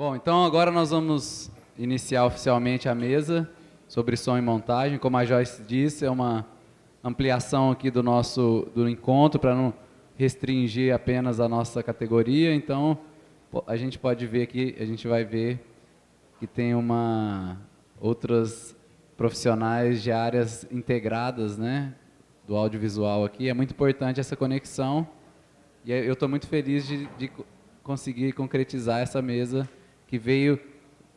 Bom, então agora nós vamos iniciar oficialmente a mesa sobre som e montagem. Como a Joyce disse, é uma ampliação aqui do encontro para não restringir apenas a nossa categoria. Então, a gente pode ver aqui, a gente vai ver que tem outras profissionais de áreas integradas, né, do audiovisual aqui. É muito importante essa conexão e eu estou muito feliz de conseguir concretizar essa mesa que veio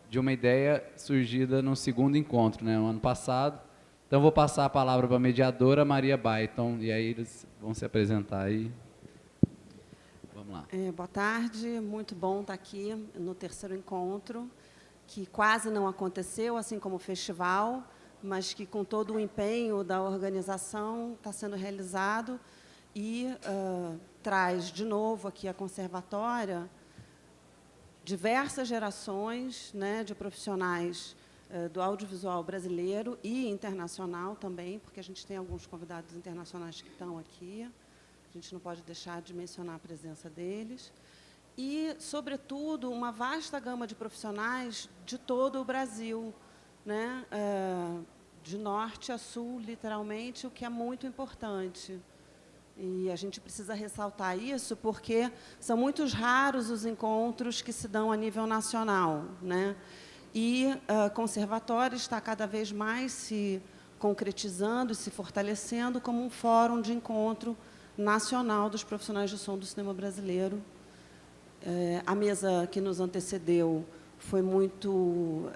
de uma ideia surgida no segundo encontro, né, no ano passado. Então, vou passar a palavra para a mediadora Maria Baiton, e aí eles vão se apresentar aí. Vamos lá. Boa tarde, muito bom estar aqui no terceiro encontro, que quase não aconteceu, assim como o festival, mas que, com todo o empenho da organização, está sendo realizado e traz, de novo, aqui a Conservatória, diversas gerações, né, de profissionais do audiovisual brasileiro e internacional também, porque a gente tem alguns convidados internacionais que estão aqui. A gente não pode deixar de mencionar a presença deles. E, sobretudo, uma vasta gama de profissionais de todo o Brasil, né? De norte a sul, literalmente, o que é muito importante. E a gente precisa ressaltar isso porque são muito raros os encontros que se dão a nível nacional, né? E o Conservatório está cada vez mais se concretizando e se fortalecendo como um fórum de encontro nacional dos profissionais de som do cinema brasileiro. A mesa que nos antecedeu foi muito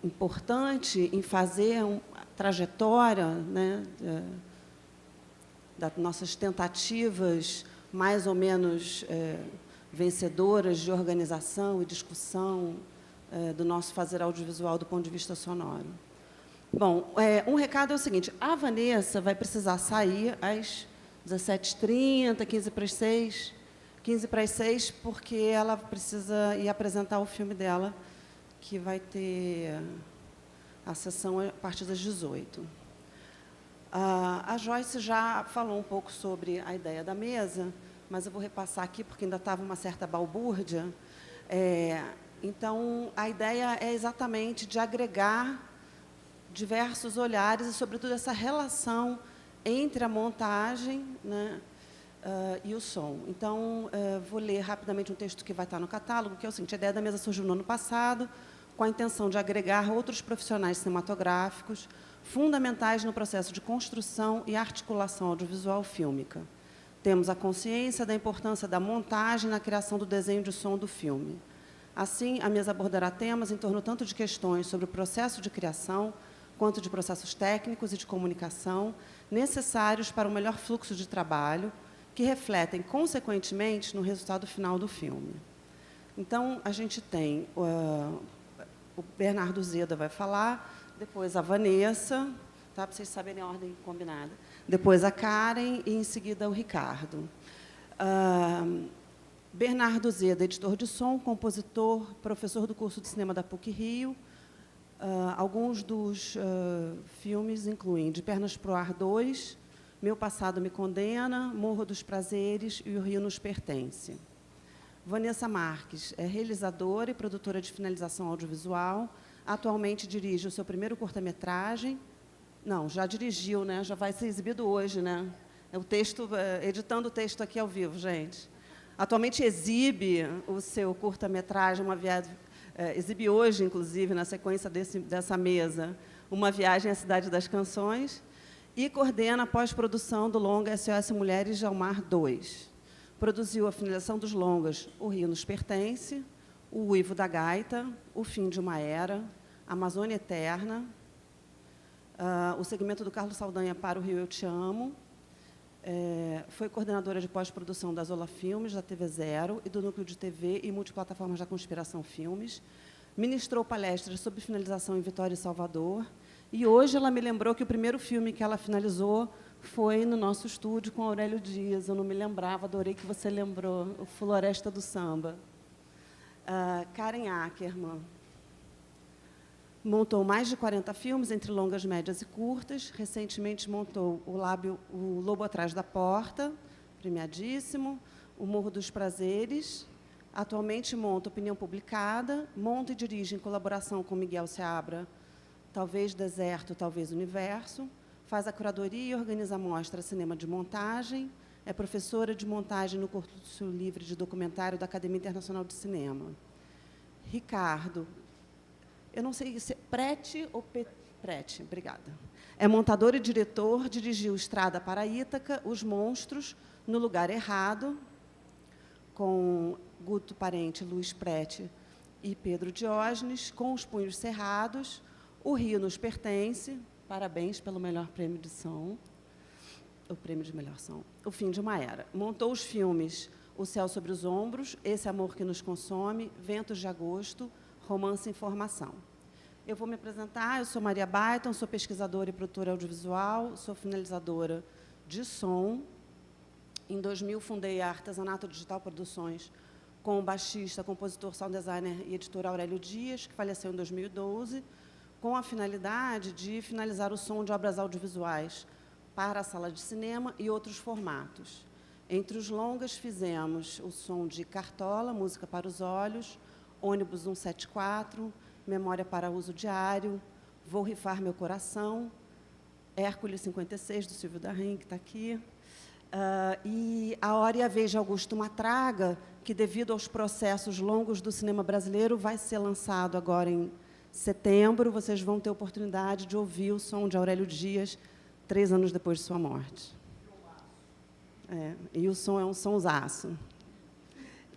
importante em fazer uma trajetória, né, das nossas tentativas mais ou menos vencedoras de organização e discussão do nosso fazer audiovisual do ponto de vista sonoro. Bom, um recado é o seguinte: a Vanessa vai precisar sair às 17h30, 15 para as 6, porque ela precisa ir apresentar o filme dela, que vai ter a sessão a partir das 18h. A Joyce já falou um pouco sobre a ideia da mesa, mas eu vou repassar aqui, porque ainda estava uma certa balbúrdia. Então, a ideia é exatamente de agregar diversos olhares e, sobretudo, essa relação entre a montagem, né, e o som. Então, vou ler rapidamente um texto que vai estar no catálogo, que é o seguinte: a ideia da mesa surgiu no ano passado, com a intenção de agregar outros profissionais cinematográficos fundamentais no processo de construção e articulação audiovisual fílmica. Temos a consciência da importância da montagem na criação do desenho de som do filme. Assim, a mesa abordará temas em torno tanto de questões sobre o processo de criação, quanto de processos técnicos e de comunicação necessários para o melhor fluxo de trabalho, que refletem, consequentemente, no resultado final do filme. Então, a gente tem o Bernardo Zeda vai falar, depois a Vanessa, tá, para vocês saberem a ordem combinada, depois a Karen e, em seguida, o Ricardo. Bernardo Zeda, editor de som, compositor, professor do curso de cinema da PUC-Rio. Alguns dos filmes incluem De Pernas pro Ar 2, Meu Passado Me Condena, Morro dos Prazeres e O Rio Nos Pertence. Vanessa Marques é realizadora e produtora de finalização audiovisual. Atualmente dirige o seu primeiro curta-metragem. Não, já dirigiu, né? Já vai ser exibido hoje, né? O texto, editando o texto aqui ao vivo, gente. Atualmente exibe o seu curta-metragem, exibe hoje, inclusive, na sequência dessa mesa, Uma Viagem à Cidade das Canções, e coordena a pós-produção do longa SOS Mulheres de Almar 2. Produziu a finalização dos longas O Rio Nos Pertence, O Uivo da Gaita, O Fim de uma Era, Amazônia Eterna, o segmento do Carlos Saldanha Para o Rio Eu Te Amo. Foi coordenadora de pós-produção da Zola Filmes, da TV Zero e do Núcleo de TV e Multiplataformas da Conspiração Filmes. Ministrou palestras sobre finalização em Vitória e Salvador. E hoje ela me lembrou que o primeiro filme que ela finalizou foi no nosso estúdio com Aurélio Dias. Eu não me lembrava, adorei que você lembrou, o Floresta do Samba. Karen Ackerman montou mais de 40 filmes, entre longas, médias e curtas. Recentemente montou o Lobo Atrás da Porta, premiadíssimo, O Morro dos Prazeres, Atualmente monta Opinião Publicada, monta e dirige em colaboração com Miguel Seabra, Talvez Deserto, Talvez Universo, faz a curadoria e organiza a mostra Cinema de Montagem, é professora de montagem no curso livre de documentário da Academia Internacional de Cinema. Ricardo, eu não sei se é Prete ou Prete, obrigada. É montador e diretor, dirigiu Estrada para Ítaca, Os Monstros, No Lugar Errado, com Guto Parente, Luiz Prete e Pedro Diógenes, Com os Punhos Cerrados, O Rio Nos Pertence, parabéns pelo melhor prêmio de som, o prêmio de melhor som, O Fim de uma Era. Montou os filmes O Céu sobre os Ombros, Esse Amor que Nos Consome, Ventos de Agosto, Romance e Informação. Eu vou me apresentar, eu sou Maria Baiton, sou pesquisadora e produtora audiovisual, sou finalizadora de som. Em 2000, fundei a Artesanato Digital Produções com o baixista, compositor, sound designer e editor Aurélio Dias, que faleceu em 2012, com a finalidade de finalizar o som de obras audiovisuais para a sala de cinema e outros formatos. Entre os longas, fizemos o som de Cartola, Música para os Olhos, Ônibus 174, Memória para Uso Diário, Vou Rifar Meu Coração, Hércules 56, do Silvio Darrim, que está aqui, e A Hora e a Vez de Augusto Matraga, que, devido aos processos longos do cinema brasileiro, vai ser lançado agora em setembro. Vocês vão ter oportunidade de ouvir o som de Aurélio Dias 3 anos depois de sua morte. E o som é um sonsaço.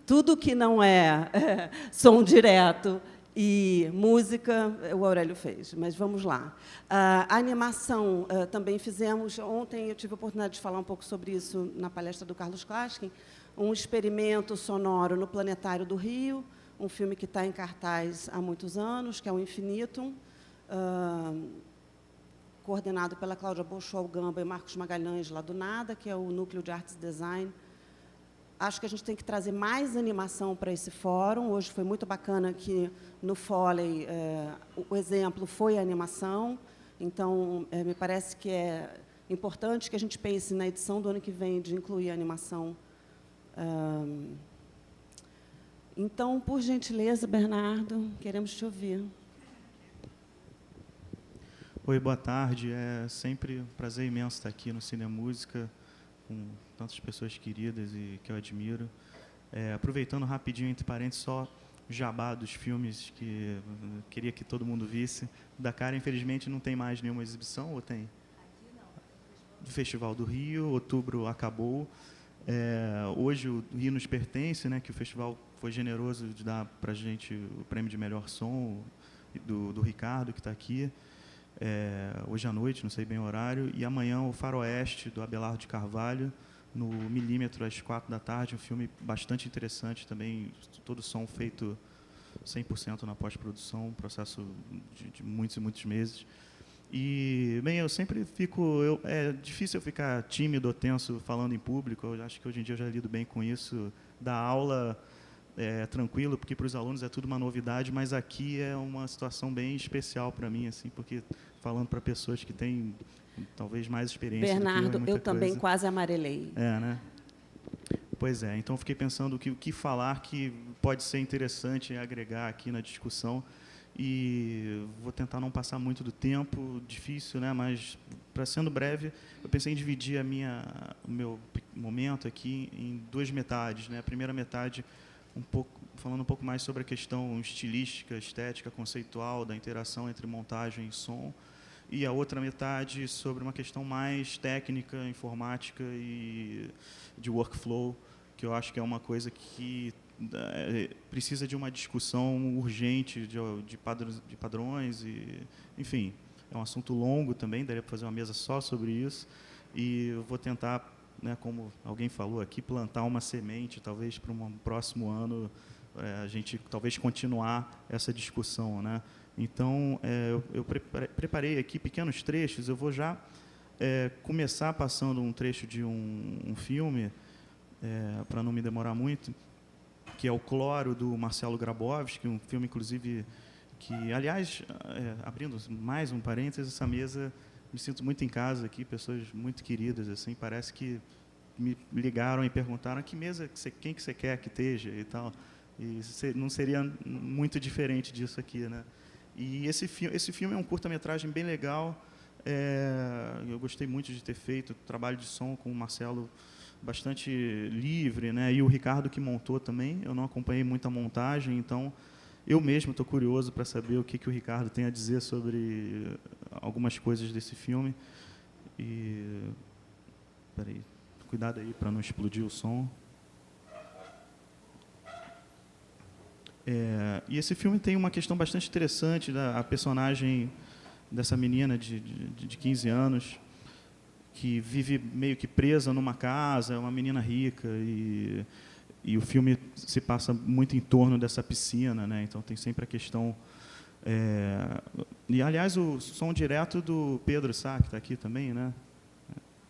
Tudo que não é som direto e música, o Aurélio fez, mas vamos lá. A animação também fizemos. Ontem eu tive a oportunidade de falar um pouco sobre isso na palestra do Carlos Klaskin, um experimento sonoro no Planetário do Rio, um filme que está em cartaz há muitos anos, que é o Infinitum, coordenado pela Cláudia Bolchol Gamba e Marcos Magalhães, lá do NADA, que é o Núcleo de Artes e Design. Acho que a gente tem que trazer mais animação para esse fórum. Hoje foi muito bacana que, no Foley, o exemplo foi a animação. Então, me parece que é importante que a gente pense na edição do ano que vem de incluir a animação. Então, por gentileza, Bernardo, queremos te ouvir. Oi, boa tarde. É sempre um prazer imenso estar aqui no Cine Música, com tantas pessoas queridas e que eu admiro. Aproveitando rapidinho, entre parênteses, só o jabá dos filmes que eu queria que todo mundo visse. Da Cara, infelizmente, não tem mais nenhuma exibição, ou tem? Aqui não. Do Festival do Rio, outubro acabou. Hoje o Rio Nos Pertence, né, que o festival foi generoso de dar para a gente o prêmio de melhor som do Ricardo, que está aqui. Hoje à noite, não sei bem o horário, e amanhã o Faroeste, do Abelardo de Carvalho, no Milímetro, às 4h, um filme bastante interessante também, todo o som feito 100% na pós-produção, um processo de muitos e muitos meses. E, bem, eu sempre fico... é difícil eu ficar tímido ou tenso falando em público, eu acho que hoje em dia eu já lido bem com isso. Da aula é tranquilo, porque para os alunos é tudo uma novidade, mas aqui é uma situação bem especial para mim, assim, porque falando para pessoas que têm talvez mais experiência. Bernardo, eu também quase amarelei. Né? Pois é, então fiquei pensando o que falar que pode ser interessante agregar aqui na discussão, e vou tentar não passar muito do tempo, difícil, né? Mas, para sendo breve, eu pensei em dividir o meu momento aqui em 2 metades, né? A primeira metade falando um pouco mais sobre a questão estilística, estética, conceitual da interação entre montagem e som, e a outra metade sobre uma questão mais técnica, informática e de workflow, que eu acho que é uma coisa que precisa de uma discussão urgente de padrões, e, enfim, é um assunto longo também, daria para fazer uma mesa só sobre isso, e eu vou tentar, né, como alguém falou aqui, plantar uma semente, talvez para um próximo ano a gente talvez continuar essa discussão, né? Então, eu preparei aqui pequenos trechos. Eu vou já começar passando um trecho de um filme, para não me demorar muito, que é o Cloro, do Marcelo Grabowski, um filme, inclusive, que, aliás, abrindo mais um parênteses, essa mesa, me sinto muito em casa aqui, pessoas muito queridas, assim, parece que me ligaram e perguntaram que mesa, quem que você quer que esteja e tal. E não seria muito diferente disso aqui, né? E esse filme é um curta-metragem bem legal. Eu gostei muito de ter feito trabalho de som com o Marcelo bastante livre, né? E o Ricardo que montou também. Eu não acompanhei muito a montagem, então eu mesmo estou curioso para saber o que o Ricardo tem a dizer sobre algumas coisas desse filme. E peraí, cuidado aí para não explodir o som. E esse filme tem uma questão bastante interessante a personagem dessa menina de 15 anos que vive meio que presa numa casa, é uma menina rica, e o filme se passa muito em torno dessa piscina, né? Então tem sempre a questão... E, aliás, o som direto do Pedro Sá, que está aqui também, né?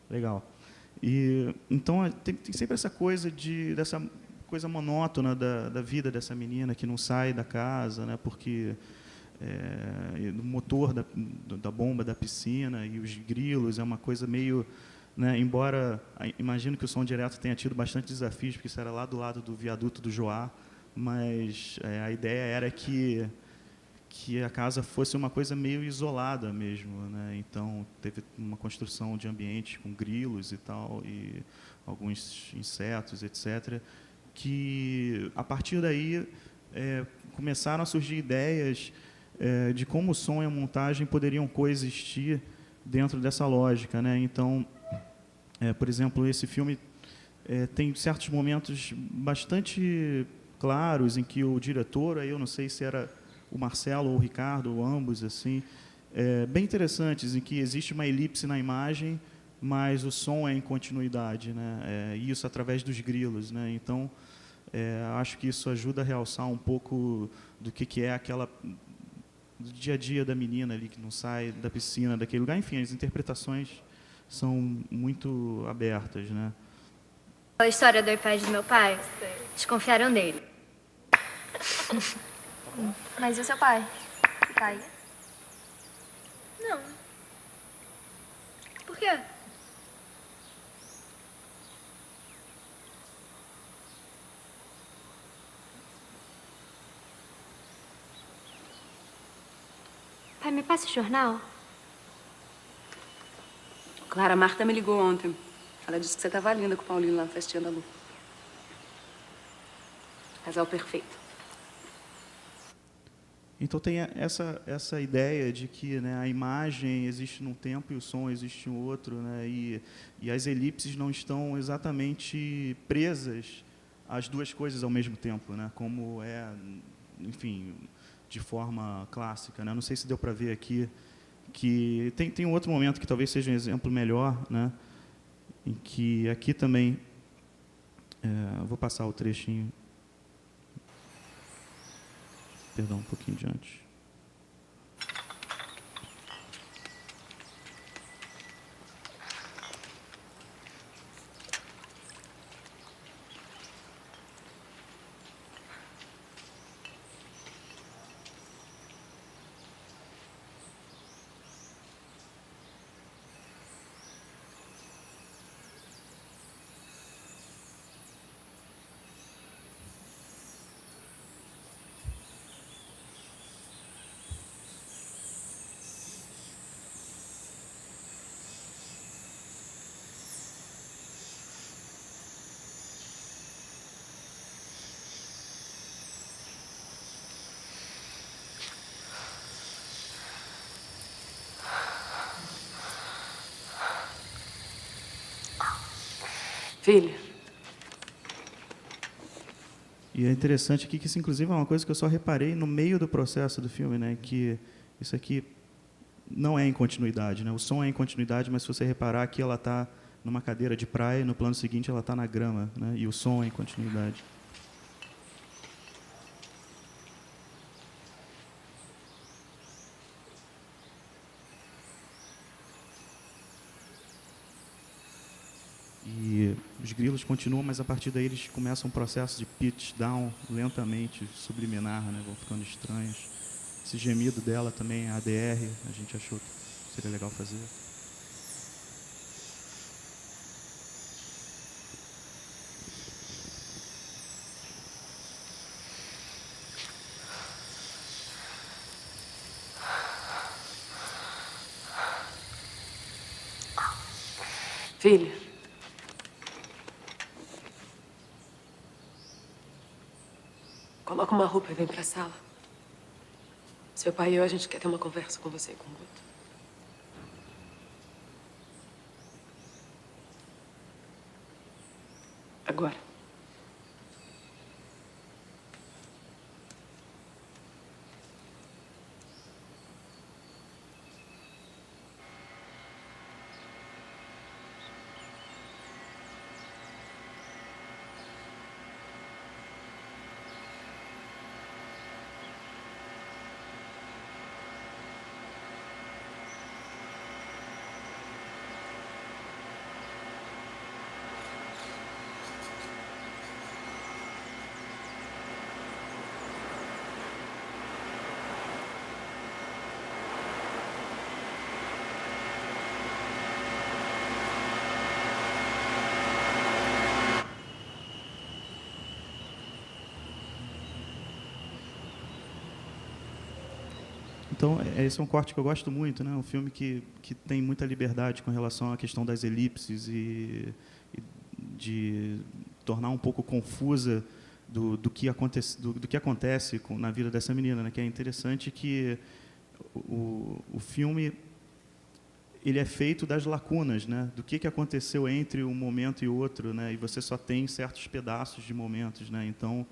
Legal. Então tem sempre essa coisa dessa coisa monótona da vida dessa menina que não sai da casa, né? Porque o motor da bomba da piscina e os grilos é uma coisa meio, né? Embora imagino que o som direto tenha tido bastante desafios, porque isso era lá do lado do viaduto do Joá, mas a ideia era que a casa fosse uma coisa meio isolada mesmo, né? Então teve uma construção de ambiente com grilos e tal, e alguns insetos, etc., que a partir daí começaram a surgir ideias de como o som e a montagem poderiam coexistir dentro dessa lógica, né? Então, por exemplo, esse filme tem certos momentos bastante claros em que o diretor, aí eu não sei se era o Marcelo ou o Ricardo, ou ambos, assim, bem interessantes, em que existe uma elipse na imagem, mas o som é em continuidade, né? Isso através dos grilos, né? Então, acho que isso ajuda a realçar um pouco do que é aquela do dia a dia da menina ali que não sai da piscina, daquele lugar. Enfim, as interpretações são muito abertas, né? A história do iPad do meu pai, desconfiaram dele. Mas e o seu pai? Tá aí? Não. Por quê? Pai, me passa o jornal? Clara, a Marta me ligou ontem. Ela disse que você estava linda com o Paulinho lá na festinha da Lu. Casal perfeito. Então tem essa ideia de que, né, a imagem existe num tempo e o som existe em outro, né, e as elipses não estão exatamente presas às duas coisas ao mesmo tempo, né, como enfim, de forma clássica, né? Não sei se deu para ver aqui que tem um outro momento que talvez seja um exemplo melhor, né, em que aqui também vou passar o trechinho. Perdão, um pouquinho diante. Filha. E é interessante aqui que isso, inclusive, é uma coisa que eu só reparei no meio do processo do filme, né? Que isso aqui não é em continuidade, né? O som é em continuidade, mas se você reparar, aqui ela está numa cadeira de praia e no plano seguinte ela está na grama, né? E o som é em continuidade. E os grilos continuam, mas a partir daí eles começam um processo de pitch down lentamente, subliminar, né? Vão ficando estranhos. Esse gemido dela também é ADR, a gente achou que seria legal fazer. Filha. Coloca uma roupa e vem pra sala. Seu pai e eu, a gente quer ter uma conversa com você e com o Guto. Agora. Então, esse é um corte que eu gosto muito, né? Um filme que tem muita liberdade com relação à questão das elipses e de tornar um pouco confusa do que acontece na vida dessa menina, né? Que é interessante que o filme ele é feito das lacunas, né? Do que aconteceu entre um momento e outro, né? E você só tem certos pedaços de momentos, né? Então,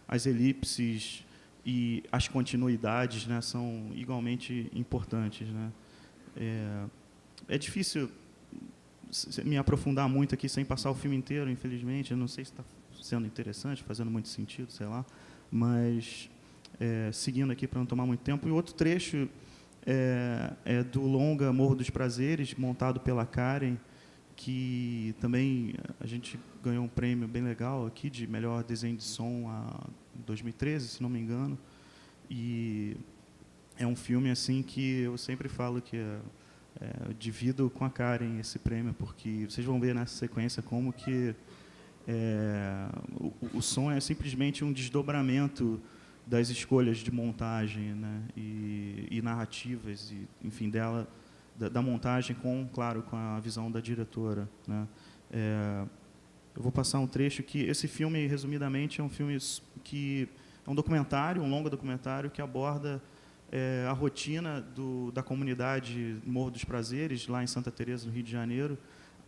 as elipses e as continuidades, né, são igualmente importantes, né? É difícil me aprofundar muito aqui sem passar o filme inteiro, infelizmente. Eu não sei se está sendo interessante, fazendo muito sentido, sei lá. Mas, seguindo aqui para não tomar muito tempo. E outro trecho é do longa Morro dos Prazeres, montado pela Karen, que também a gente ganhou um prêmio bem legal aqui de melhor desenho de som em 2013, se não me engano. E é um filme assim que eu sempre falo que eu divido com a Karen esse prêmio, porque vocês vão ver nessa sequência como que o som é simplesmente um desdobramento das escolhas de montagem, né, e narrativas, e, enfim, da montagem claro, com a visão da diretora, né. Eu vou passar um trecho que esse filme, resumidamente, é um filme que é um documentário, um longa documentário que aborda a rotina da comunidade Morro dos Prazeres, lá em Santa Teresa, no Rio de Janeiro,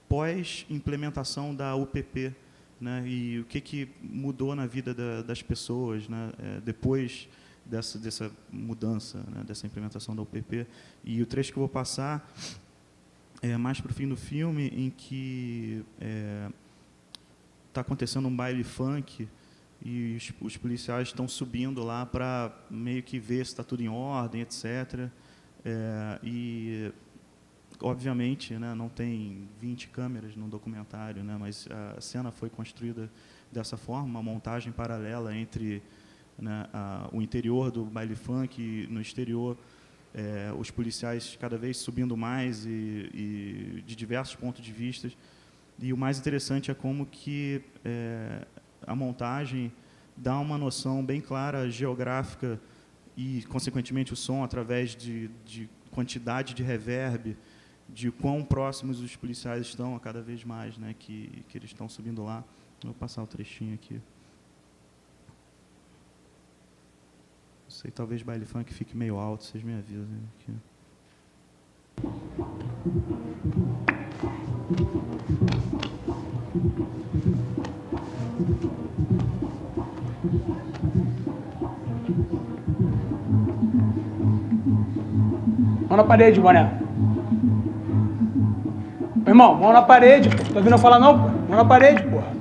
pós implementação da UPP, né, e o que mudou na vida das pessoas, né, depois dessa mudança, né, dessa implementação da UPP. E o trecho que eu vou passar é mais para o fim do filme, em que está acontecendo um baile funk e os policiais estão subindo lá para meio que ver se está tudo em ordem, etc. E, obviamente, né, não tem 20 câmeras no documentário, né, mas a cena foi construída dessa forma, uma montagem paralela entre, né, o interior do baile funk e, no exterior, os policiais cada vez subindo mais e de diversos pontos de vista. E o mais interessante é como que a montagem dá uma noção bem clara geográfica e, consequentemente, o som através de quantidade de reverb, de quão próximos os policiais estão a cada vez mais, né, que eles estão subindo lá. Vou passar o trechinho aqui. Não sei, talvez baile funk fique meio alto, vocês me avisem aqui. Mão na parede, boné. Meu irmão, mão na parede, pô. Tá ouvindo eu falar não, pô? Mão na parede, porra.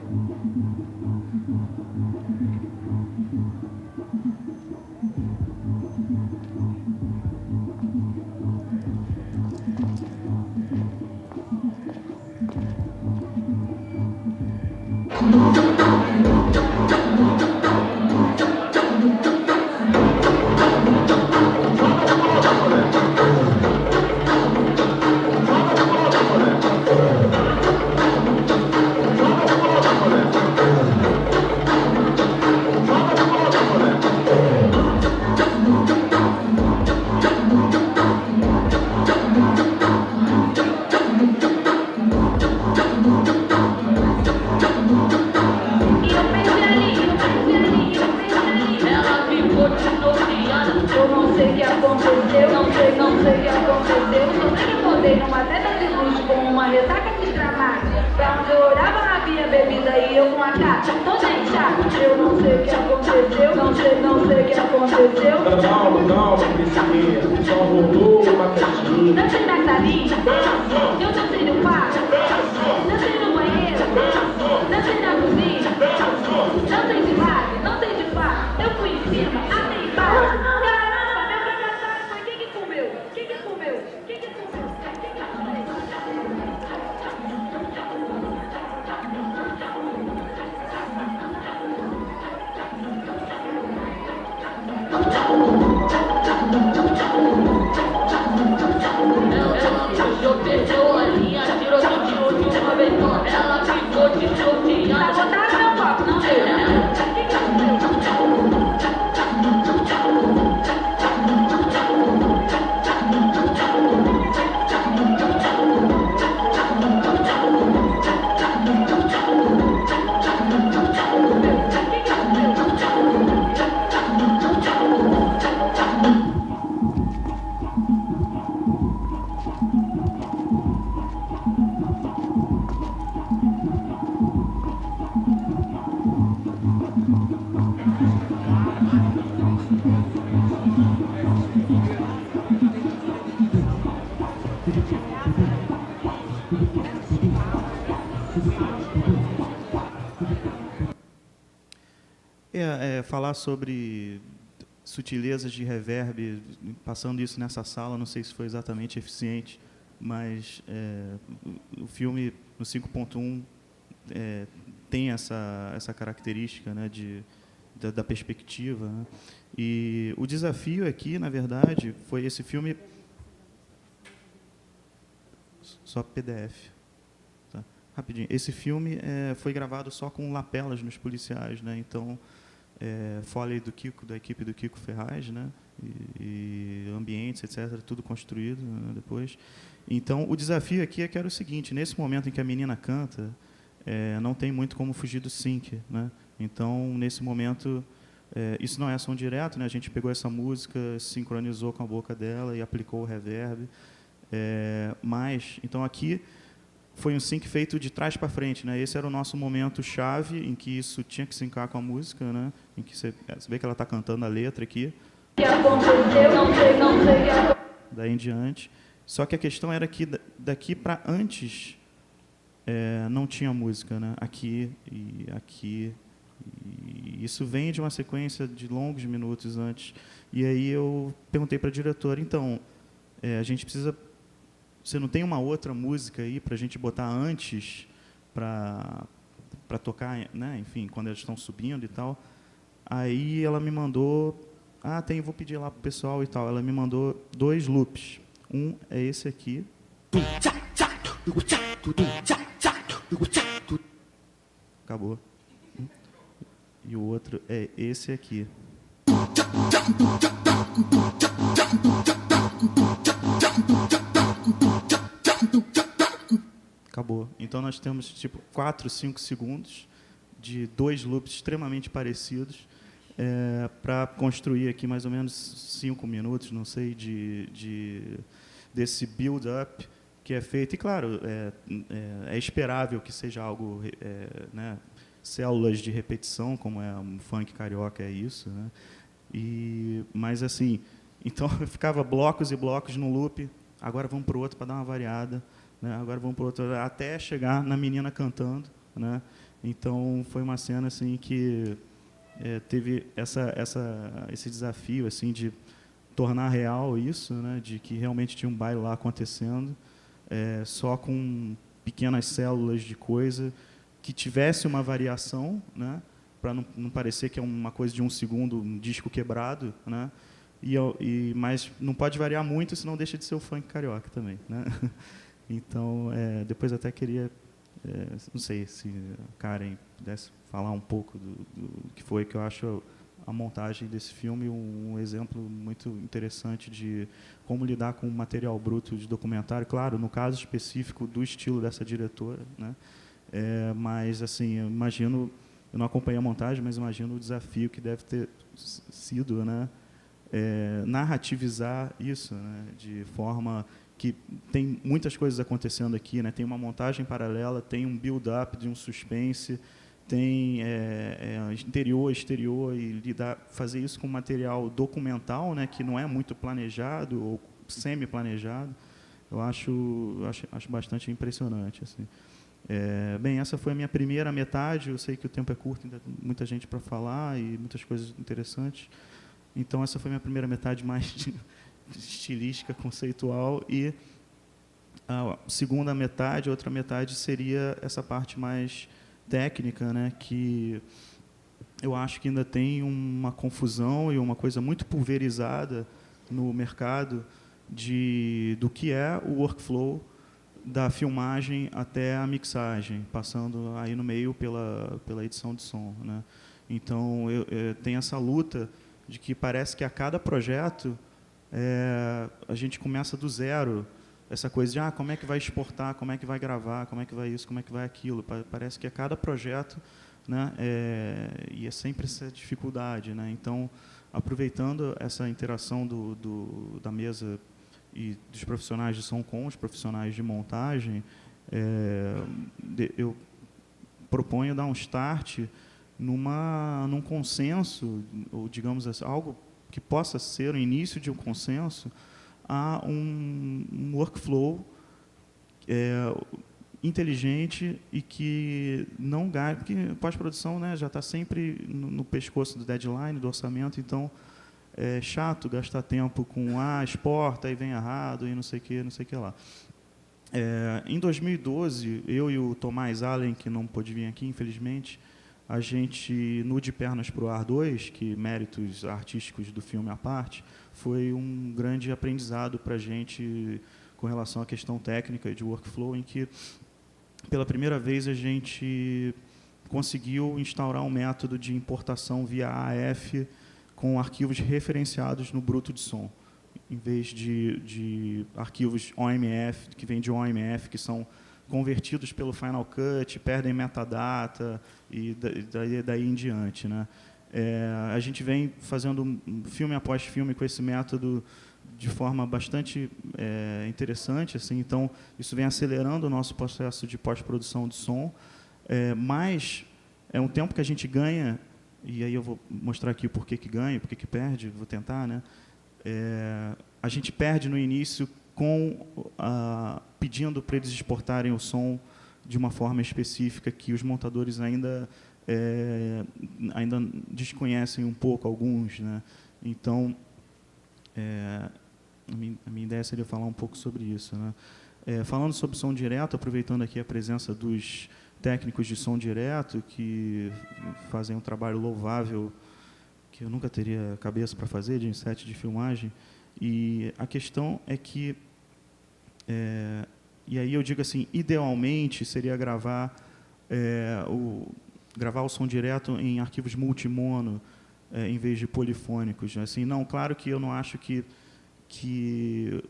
acordei numa teta de luxo com uma ressaca desgramada. Pra onde eu olhava havia bebida e eu com a caixa. Então, gente, eu não sei o que aconteceu, não sei o que aconteceu. Não, Priscilinha, só rolou uma festinha. Dancei na salinha, eu dancei no quarto, dancei no banheiro, dancei na cozinha, dancei de lado, não sei de fato, eu fui em cima, até embaixo. Caramba, meu fracassado foi quem que comeu? Quem que comeu? Quem que comeu? Quem que comeu? Ela perdeu a linha, tirou de uma vez só. Ela ficou de trotinha. Tá botado meu copo, não sei, né? Quem que comeu? Falar sobre sutilezas de reverb, passando isso nessa sala, não sei se foi exatamente eficiente, mas o filme, no 5.1, tem essa característica, né, da perspectiva. Né? E o desafio aqui, na verdade, foi esse filme... Só PDF. Tá? Rapidinho. Esse filme foi gravado só com lapelas nos policiais, né? Então, Foley do Kiko, da equipe do Kiko Ferraz, né? E ambientes, etc., tudo construído, né, depois. Então, o desafio aqui é que era o seguinte: nesse momento em que a menina canta, não tem muito como fugir do sync, né? Então, nesse momento, isso não é som direto, né? A gente pegou essa música, sincronizou com a boca dela e aplicou o reverb. Mas, então, aqui foi um sync feito de trás para frente, né? Esse era o nosso momento chave em que isso tinha que sincar com a música, né? Em que você vê que ela está cantando a letra aqui. Daí em diante. Só que a questão era que daqui para antes não tinha música, né? Aqui e aqui. E isso vem de uma sequência de longos minutos antes. E aí eu perguntei para a diretora, então, a gente precisa... Você não tem uma outra música aí para a gente botar antes para tocar, né? Enfim, quando eles estão subindo e tal. Aí ela me mandou... tem, vou pedir lá para o pessoal e tal. Ela me mandou 2 loops. Um é esse aqui. Acabou. E o outro é esse aqui. Acabou. Então nós temos tipo 4, 5 segundos de 2 loops extremamente parecidos para construir aqui mais ou menos 5 minutos, não sei, desse build-up que é feito. E claro, é esperável que seja algo, né, células de repetição, como é um funk carioca, é isso, né? Mas assim, então ficava blocos e blocos no loop. Agora vamos para o outro para dar uma variada, né? Agora vamos para o outro até chegar na menina cantando, né? Então foi uma cena assim que teve esse desafio assim de tornar real isso, né? De que realmente tinha um baile lá acontecendo, só com pequenas células de coisa que tivesse uma variação, né? Para não parecer que é uma coisa de 1 segundo, um disco quebrado, né? Mas não pode variar muito, senão deixa de ser o funk carioca também, né? Então, depois até queria, não sei se a Karen pudesse falar um pouco do que foi, que eu acho a montagem desse filme um exemplo muito interessante de como lidar com material bruto de documentário, claro, no caso específico do estilo dessa diretora, né? Mas, assim, eu não acompanhei a montagem, mas imagino o desafio que deve ter sido, né? Narrativizar isso, né? De forma que tem muitas coisas acontecendo aqui, né? Tem uma montagem paralela, tem um build-up de um suspense, tem interior, exterior, e fazer isso com material documental, né? Que não é muito planejado ou semi-planejado, eu acho bastante impressionante, assim. Bem, essa foi a minha primeira metade. Eu sei que o tempo é curto, ainda tem muita gente para falar e muitas coisas interessantes. Então, essa foi a minha primeira metade mais estilística, conceitual. E a segunda metade, outra metade, seria essa parte mais técnica, né, que eu acho que ainda tem uma confusão e uma coisa muito pulverizada no mercado do que é o workflow da filmagem até a mixagem, passando aí no meio pela edição de som, né? Então, tem essa luta de que parece que a cada projeto a gente começa do zero, essa coisa de como é que vai exportar, como é que vai gravar, como é que vai isso, como é que vai aquilo. Parece que a cada projeto, né, e é sempre essa dificuldade, né? Então, aproveitando essa interação da mesa e dos profissionais de som com os profissionais de montagem, eu proponho dar um start num consenso, ou digamos assim, algo que possa ser o início de um consenso, a um workflow inteligente e que não ganha, porque pós-produção, né, já está sempre no pescoço do deadline, do orçamento, então é chato gastar tempo com exporta e vem errado e não sei o que lá. Em 2012, eu e o Tomás Allen, que não pôde vir aqui, infelizmente, a gente, no De Pernas pro Ar 2, que méritos artísticos do filme à parte, foi um grande aprendizado para a gente com relação à questão técnica e de workflow, em que, pela primeira vez, a gente conseguiu instaurar um método de importação via AF com arquivos referenciados no bruto de som, em vez de arquivos OMF, que vêm de OMF, que são convertidos pelo Final Cut, perdem metadata e daí em diante, né? A gente vem fazendo filme após filme com esse método de forma bastante interessante, assim. Então, isso vem acelerando o nosso processo de pós-produção de som, mas é um tempo que a gente ganha, e aí eu vou mostrar aqui o porquê que ganha, porquê que perde, vou tentar, né? A gente perde no início pedindo para eles exportarem o som de uma forma específica que os montadores ainda desconhecem um pouco, alguns, né? Então, a minha ideia seria falar um pouco sobre isso, né? Falando sobre som direto, aproveitando aqui a presença dos técnicos de som direto, que fazem um trabalho louvável, que eu nunca teria cabeça para fazer, de set de filmagem. E a questão é que, e aí eu digo assim, idealmente seria gravar o som direto em arquivos multimono, em vez de polifônicos. Assim, não, claro que eu não acho que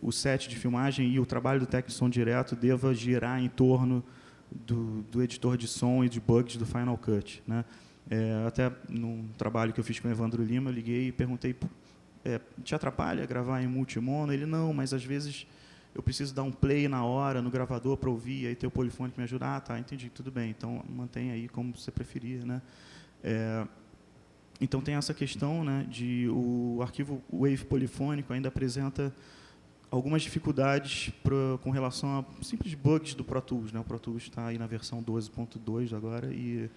o set de filmagem e o trabalho do técnico de som direto deva girar em torno do editor de som e de bugs do Final Cut, né? Até num trabalho que eu fiz com o Evandro Lima, eu liguei e perguntei, te atrapalha gravar em multimono? Ele, não, mas às vezes eu preciso dar um play na hora no gravador para ouvir, aí ter o polifônico me ajuda. Tá, entendi, tudo bem, então mantém aí como você preferir, né? Então tem essa questão, né, de o arquivo Wave polifônico ainda apresenta algumas dificuldades com relação a simples bugs do Pro Tools, né? O Pro Tools está aí na versão 12.2 agora e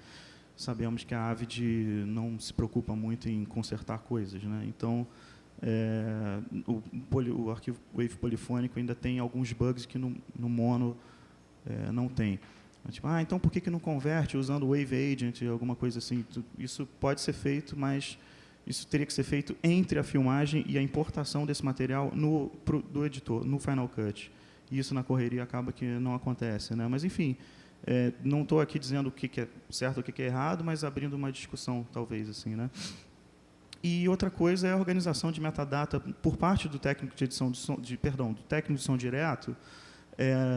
sabemos que a Avid não se preocupa muito em consertar coisas, né? Então, o arquivo Wave polifônico ainda tem alguns bugs que no mono não tem. Tipo, então por que não converte usando o Wave Agent, alguma coisa assim? Isso pode ser feito, mas isso teria que ser feito entre a filmagem e a importação desse material do editor, no Final Cut. E isso na correria acaba que não acontece, né? Mas, enfim, não estou aqui dizendo o que é certo, o que é errado, mas abrindo uma discussão, talvez, assim, né? E outra coisa é a organização de metadata por parte do técnico de edição do técnico de som direto,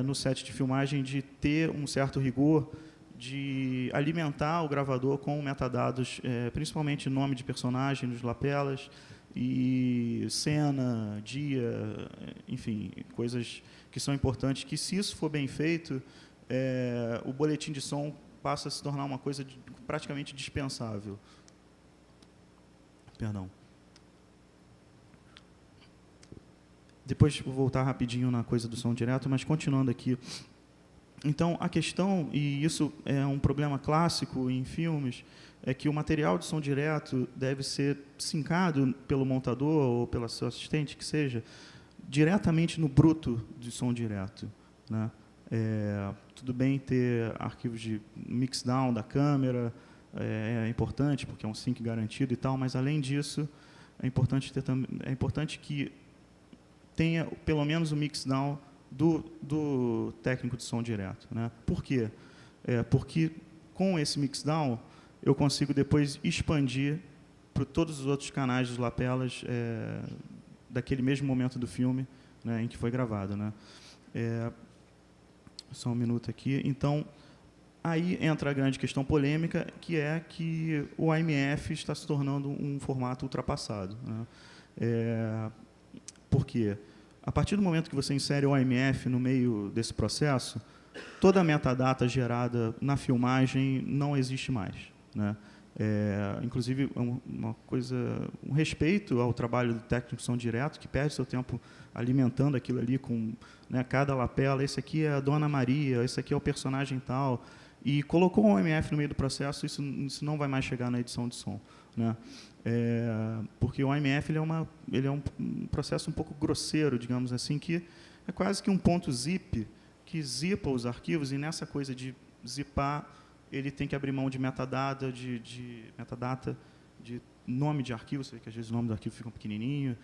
no set de filmagem, de ter um certo rigor de alimentar o gravador com metadados, principalmente nome de personagem nos lapelas, e cena, dia, enfim, coisas que são importantes, que se isso for bem feito, o boletim de som passa a se tornar uma coisa praticamente dispensável. Perdão. Depois vou voltar rapidinho na coisa do som direto, mas continuando aqui. Então, a questão, e isso é um problema clássico em filmes, é que o material de som direto deve ser sincado pelo montador ou pelo seu assistente, que seja, diretamente no bruto de som direto, né? Tudo bem ter arquivos de mixdown da câmera, é importante, porque é um sync garantido e tal, mas, além disso, é importante que tenha, pelo menos, o mixdown do técnico de som direto, né? Por quê? Porque, com esse mixdown, eu consigo depois expandir para todos os outros canais dos lapelas daquele mesmo momento do filme, né, em que foi gravado, né? Só um minuto aqui. Então, aí entra a grande questão polêmica, que é que o AMF está se tornando um formato ultrapassado, né? Por quê? A partir do momento que você insere o AMF no meio desse processo, toda a metadata gerada na filmagem não existe mais, né? Inclusive, um respeito ao trabalho do técnico de som direto, que perde seu tempo alimentando aquilo ali com, né, cada lapela, esse aqui é a Dona Maria, esse aqui é o personagem tal, e colocou o AMF no meio do processo, isso não vai mais chegar na edição de som, né? Porque o AMF ele é um processo um pouco grosseiro, digamos assim, que é quase que um ponto zip, que zipa os arquivos, e nessa coisa de zipar, ele tem que abrir mão de metadata, de nome de arquivo, você vê que às vezes o nome do arquivo fica pequenininho.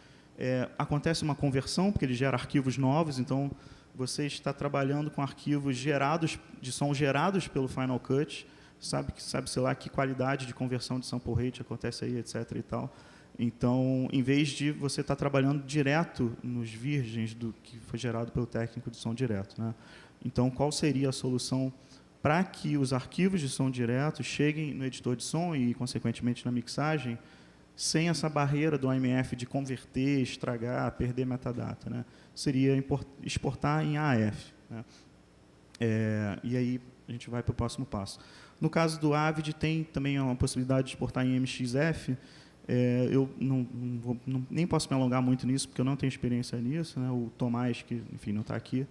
Acontece uma conversão, porque ele gera arquivos novos, então você está trabalhando com arquivos de som gerados pelo Final Cut, sabe-se lá que qualidade de conversão de sample rate acontece aí, etc. e tal. Então, em vez de você estar trabalhando direto nos virgens do que foi gerado pelo técnico de som direto, né? Então, qual seria a solução para que os arquivos de som direto cheguem no editor de som e, consequentemente, na mixagem, sem essa barreira do AMF de converter, estragar, perder metadata, né? Seria exportar em AF, né? E aí a gente vai para o próximo passo. No caso do Avid, tem também uma possibilidade de exportar em MXF. Eu nem posso me alongar muito nisso, porque eu não tenho experiência nisso, né? O Tomás, que, enfim, não está aqui,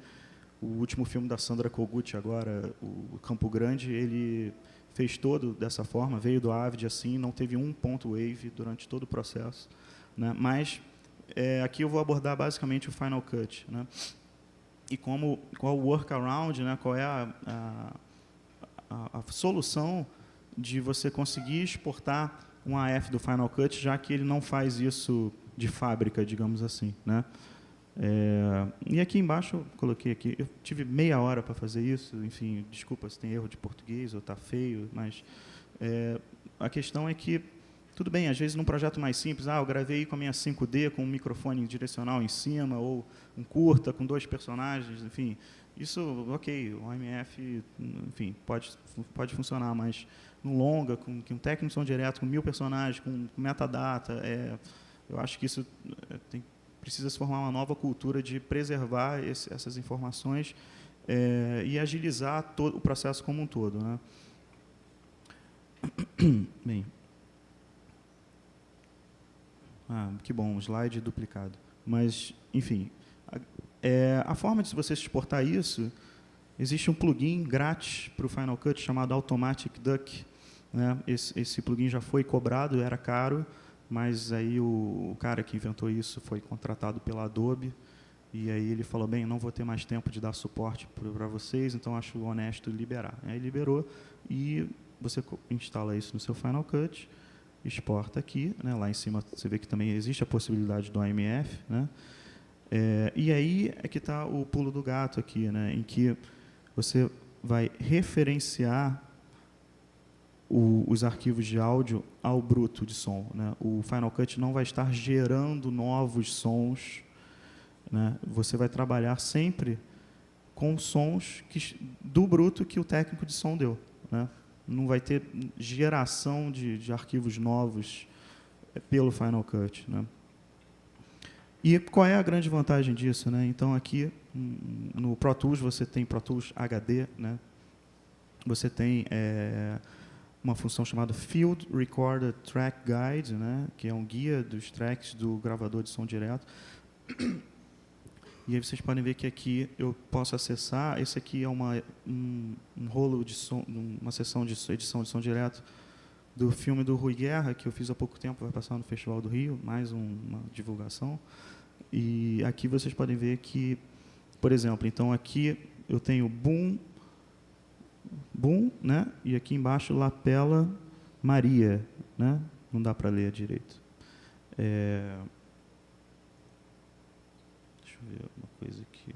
o último filme da Sandra Kogut, agora, o Campo Grande, ele fez todo dessa forma, veio do Avid assim, não teve um ponto wave durante todo o processo, né? Mas aqui eu vou abordar basicamente o Final Cut, né? E qual o workaround, né? Qual é a solução de você conseguir exportar um AF do Final Cut, já que ele não faz isso de fábrica, digamos assim, né? E aqui embaixo eu coloquei aqui, eu tive meia hora para fazer isso, enfim, desculpa se tem erro de português ou está feio, mas a questão é que, tudo bem, às vezes num projeto mais simples, eu gravei com a minha 5D, com um microfone direcional em cima, ou um curta com 2 personagens, enfim, isso, ok, o AMF, enfim, pode funcionar, mas no longa, com um técnico de som direto, com 1000 personagens, com metadata, eu acho que isso precisa se formar uma nova cultura de preservar essas informações e agilizar o processo como um todo, né? Bem, que bom, slide duplicado. Mas, enfim, a forma de você exportar isso, existe um plugin grátis para o Final Cut chamado Automatic Duck, né? Esse plugin já foi cobrado, era caro, mas aí o cara que inventou isso foi contratado pela Adobe, e aí ele falou, bem, não vou ter mais tempo de dar suporte para vocês, então acho honesto liberar. Aí liberou, e você instala isso no seu Final Cut, exporta aqui, né? Lá em cima você vê que também existe a possibilidade do AMF, né? E aí é que está o pulo do gato aqui, né? Em que você vai referenciar os arquivos de áudio ao bruto de som, né? O Final Cut não vai estar gerando novos sons, né? Você vai trabalhar sempre com sons do bruto que o técnico de som deu, né? Não vai ter geração de arquivos novos pelo Final Cut, né? E qual é a grande vantagem disso, né? Então, aqui, no Pro Tools, você tem Pro Tools HD, né? Você tem uma função chamada Field Recorder Track Guide, né? Que é um guia dos tracks do gravador de som direto. E aí vocês podem ver que aqui eu posso acessar. Esse aqui é um rolo de som, uma sessão de edição de som direto do filme do Rui Guerra, que eu fiz há pouco tempo, vai passar no Festival do Rio, mais uma divulgação. E aqui vocês podem ver que, por exemplo, então aqui eu tenho boom, né? E aqui embaixo lapela Maria, né? Não dá para ler direito. Deixa eu ver uma coisa aqui.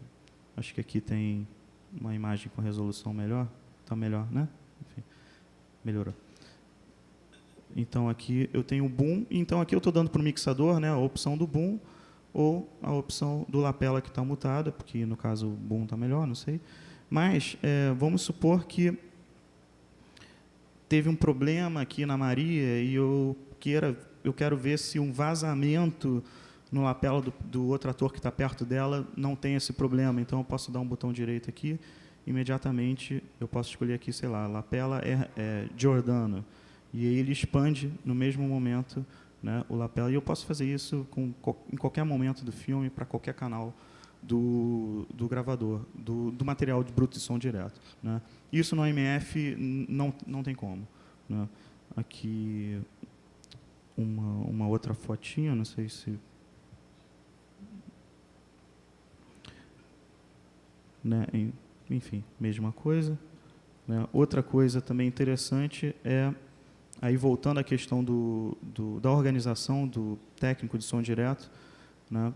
Acho que aqui tem uma imagem com resolução melhor. Está melhor, né? Enfim, melhorou. Então, aqui eu tenho o boom. Então, aqui eu estou dando para o mixador, né, a opção do boom ou a opção do lapela que está mutada, porque, no caso, o boom está melhor, não sei. Mas, vamos supor que teve um problema aqui na Maria e eu quero ver se um vazamento no lapela do outro ator que está perto dela não tem esse problema. Então, eu posso dar um botão direito aqui, imediatamente eu posso escolher aqui, sei lá, lapela Giordano. E aí ele expande no mesmo momento, né, o lapela. E eu posso fazer isso em qualquer momento do filme, para qualquer canal do gravador, do material de bruto de som direto, né. Isso no AMF não tem como, né. Aqui uma outra fotinha, não sei se... Né, enfim, mesma coisa, né. Outra coisa também interessante é... Aí, voltando à questão da organização do técnico de som direto, né?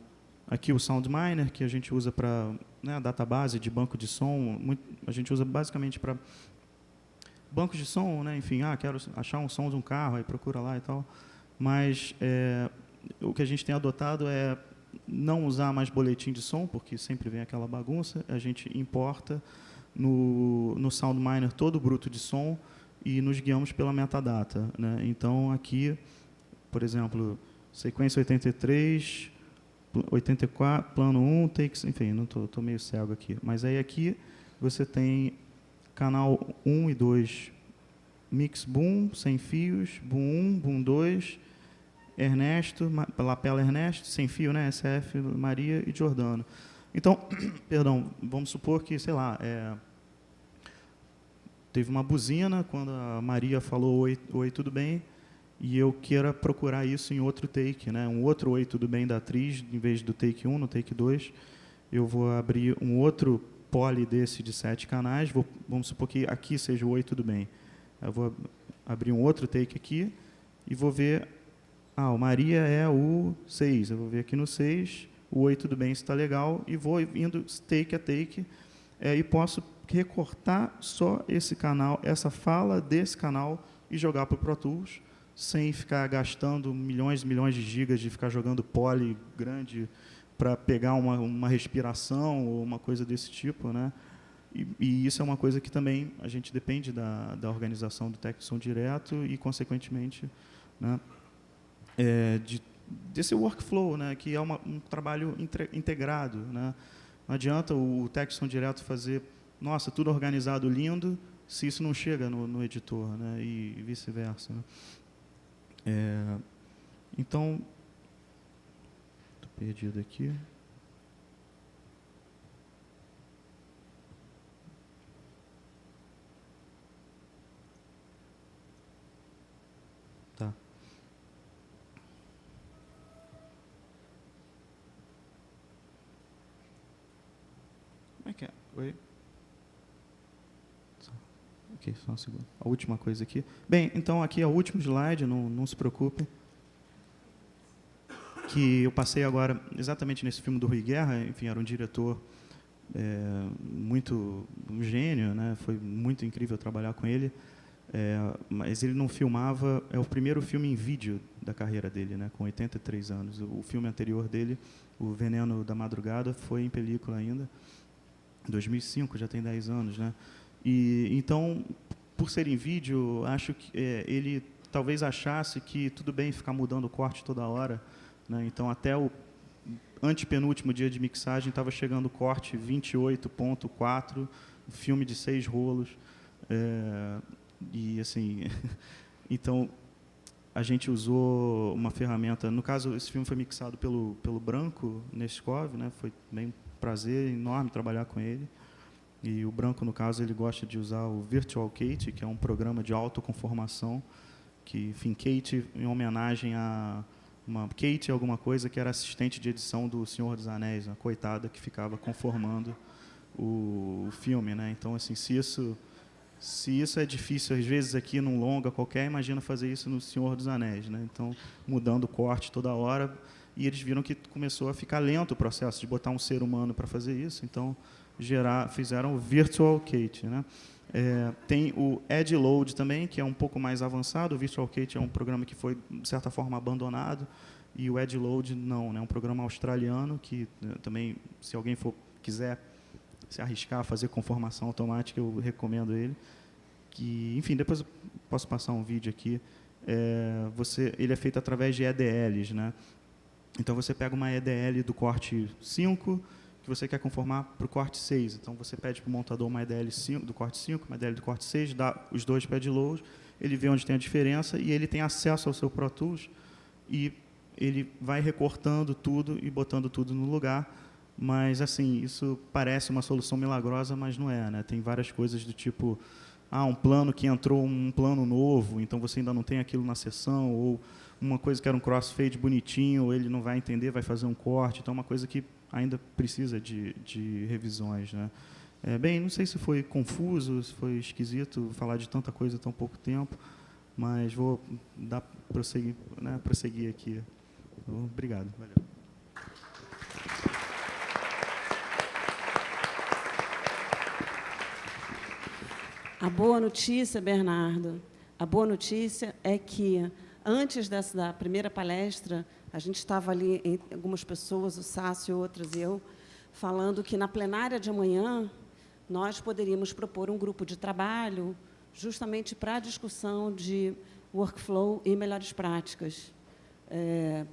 Aqui o SoundMiner, que a gente usa para, né, a database de banco de som, a gente usa basicamente para bancos de som, né? Enfim, quero achar um som de um carro, aí procura lá e tal. Mas o que a gente tem adotado é não usar mais boletim de som, porque sempre vem aquela bagunça. A gente importa no SoundMiner todo o bruto de som, e nos guiamos pela metadata, né? Então, aqui, por exemplo, sequência 83, 84, plano 1, takes, enfim, não estou meio cego aqui. Mas aí aqui você tem canal 1 e 2, mix boom, sem fios, boom 1, boom 2, Ernesto, lapela Ernesto, sem fio, né? SF, Maria e Giordano. Então, perdão, vamos supor que, sei lá, teve uma buzina quando a Maria falou oi, tudo bem, e eu queira procurar isso em outro take, né? Um outro oi, tudo bem da atriz, em vez do take 1, no take 2, eu vou abrir um outro poly desse de 7 canais, vamos supor que aqui seja o oi, tudo bem. Eu vou abrir um outro take aqui e vou ver, o Maria é o 6, eu vou ver aqui no 6, o oi, tudo bem, está legal, e vou indo take a take, e posso recortar só esse canal, essa fala desse canal e jogar para o Pro Tools, sem ficar gastando milhões e milhões de gigas de ficar jogando poly grande para pegar uma respiração ou uma coisa desse tipo, né? E isso é uma coisa que também a gente depende da organização do técnico de som direto e, consequentemente, né, desse workflow, né, que é um trabalho integrado, né? Não adianta o técnico de som direto fazer, nossa, tudo organizado, lindo, se isso não chega no editor, né, e vice-versa, né? Então, estou perdido aqui. Tá. Como é que é? Oi? Ok, só um segundo. A última coisa aqui. Bem, então aqui é o último slide, não se preocupe. Que eu passei agora exatamente nesse filme do Rui Guerra. Enfim, era um diretor muito um gênio, né? Foi muito incrível trabalhar com ele. Mas ele não filmava. É o primeiro filme em vídeo da carreira dele, né? Com 83 anos. O filme anterior dele, O Veneno da Madrugada, foi em película ainda. Em 2005, já tem 10 anos, né? E então, por ser em vídeo, acho que ele talvez achasse que tudo bem ficar mudando o corte toda hora, né? Então, até antepenúltimo dia de mixagem, estava chegando o corte 28.4, filme de 6 rolos. E, assim, então, a gente usou uma ferramenta... No caso, esse filme foi mixado pelo Branco Neskov, né? Foi bem um prazer enorme trabalhar com ele. E o Branco, no caso, ele gosta de usar o Virtual Kate, que é um programa de autoconformação, que, enfim, Kate, em homenagem a uma Kate alguma coisa que era assistente de edição do Senhor dos Anéis, uma coitada que ficava conformando o filme, né? Então, assim, se isso é difícil às vezes aqui num longa qualquer, imagina fazer isso no Senhor dos Anéis, né? Então, mudando o corte toda hora, e eles viram que começou a ficar lento o processo de botar um ser humano para fazer isso. Então, fizeram o Virtual Kate, né? Tem o Edge Load também, que é um pouco mais avançado. O Virtual Kate é um programa que foi, de certa forma, abandonado, e o Edge Load não, né? É um programa australiano que também, se alguém quiser se arriscar a fazer conformação automática, eu recomendo ele. Que, enfim, depois eu posso passar um vídeo aqui. Ele é feito através de EDLs, né? Então, você pega uma EDL do corte 5, que você quer conformar para o corte 6. Então, você pede para o montador uma EDL do corte 5, uma EDL do corte 6, dá os dois para Edge Load, ele vê onde tem a diferença e ele tem acesso ao seu Pro Tools e ele vai recortando tudo e botando tudo no lugar. Mas, assim, isso parece uma solução milagrosa, mas não é, né? Tem várias coisas do tipo, um plano que entrou um plano novo, então você ainda não tem aquilo na sessão, ou uma coisa que era um crossfade bonitinho, ele não vai entender, vai fazer um corte. Então, é uma coisa que ainda precisa de revisões, né? Bem, não sei se foi confuso, se foi esquisito falar de tanta coisa em tão pouco tempo, mas vou prosseguir aqui. Obrigado. Valeu. A boa notícia, Bernardo, a boa notícia é que, antes da primeira palestra, a gente estava ali, algumas pessoas, o Sácio, outras e eu, falando que, na plenária de amanhã, nós poderíamos propor um grupo de trabalho justamente para a discussão de workflow e melhores práticas,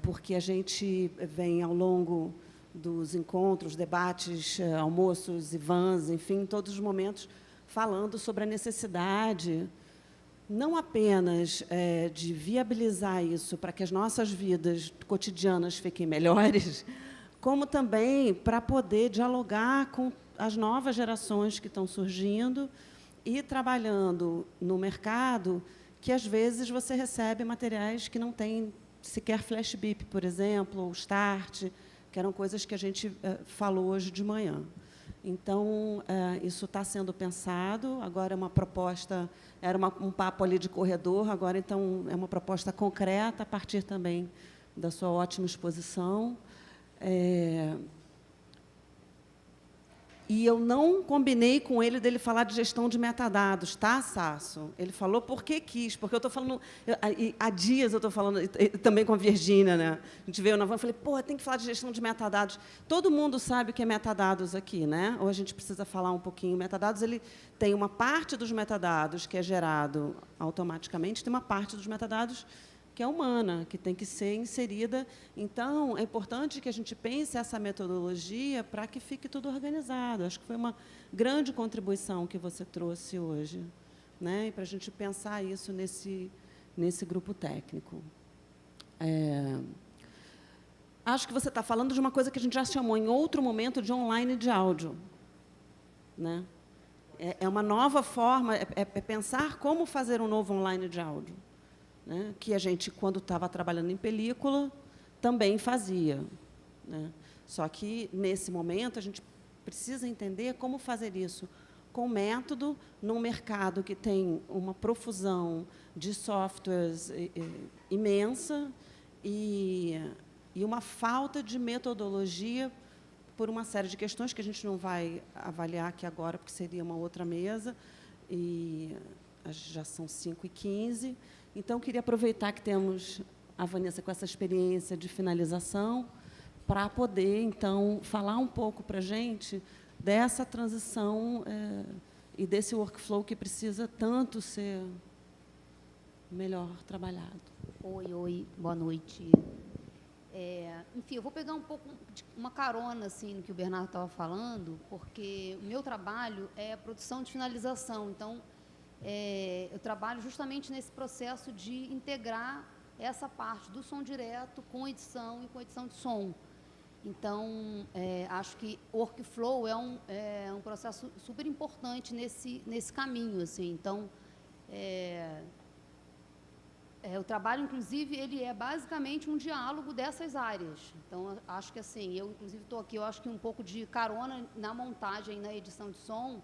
porque a gente vem, ao longo dos encontros, debates, almoços e vans, enfim, todos os momentos, falando sobre a necessidade, não apenas de viabilizar isso para que as nossas vidas cotidianas fiquem melhores, como também para poder dialogar com as novas gerações que estão surgindo e trabalhando no mercado, que, às vezes, você recebe materiais que não têm sequer flash bip, por exemplo, ou start, que eram coisas que a gente falou hoje de manhã. Então, isso está sendo pensado, agora é uma proposta, era um papo ali de corredor, agora, então, é uma proposta concreta, a partir também da sua ótima exposição. E eu não combinei com ele dele falar de gestão de metadados, tá, Sasso? Ele falou porque quis, porque eu estou falando... Há dias eu estou falando, também com a Virgínia, né? A gente veio na van e falei, tem que falar de gestão de metadados. Todo mundo sabe o que é metadados aqui, né? Ou a gente precisa falar um pouquinho. Metadados, ele tem uma parte dos metadados que é gerado automaticamente, tem uma parte dos metadados que é humana, que tem que ser inserida. Então, é importante que a gente pense essa metodologia para que fique tudo organizado. Acho que foi uma grande contribuição que você trouxe hoje, né? E para a gente pensar isso nesse grupo técnico. Acho que você está falando de uma coisa que a gente já chamou em outro momento de online de áudio, né? É uma nova forma, é pensar como fazer um novo online de áudio, né, que a gente, quando estava trabalhando em película, também fazia, né? Só que, nesse momento, a gente precisa entender como fazer isso com método, num mercado que tem uma profusão de softwares imensa e uma falta de metodologia por uma série de questões que a gente não vai avaliar aqui agora, porque seria uma outra mesa, e já são 5h15. Então, queria aproveitar que temos a Vanessa com essa experiência de finalização para poder, então, falar um pouco para a gente dessa transição e desse workflow que precisa tanto ser melhor trabalhado. Oi, boa noite. Enfim, eu vou pegar um pouco uma carona assim, no que o Bernardo estava falando, porque o meu trabalho é a produção de finalização. Então, eu trabalho justamente nesse processo de integrar essa parte do som direto com edição e com edição de som. Então, acho que o workflow é um processo super importante nesse caminho. Assim. Então, o trabalho, inclusive, ele é basicamente um diálogo dessas áreas. Então, acho que, assim, eu, inclusive, estou aqui, eu acho que um pouco de carona na montagem, na edição de som,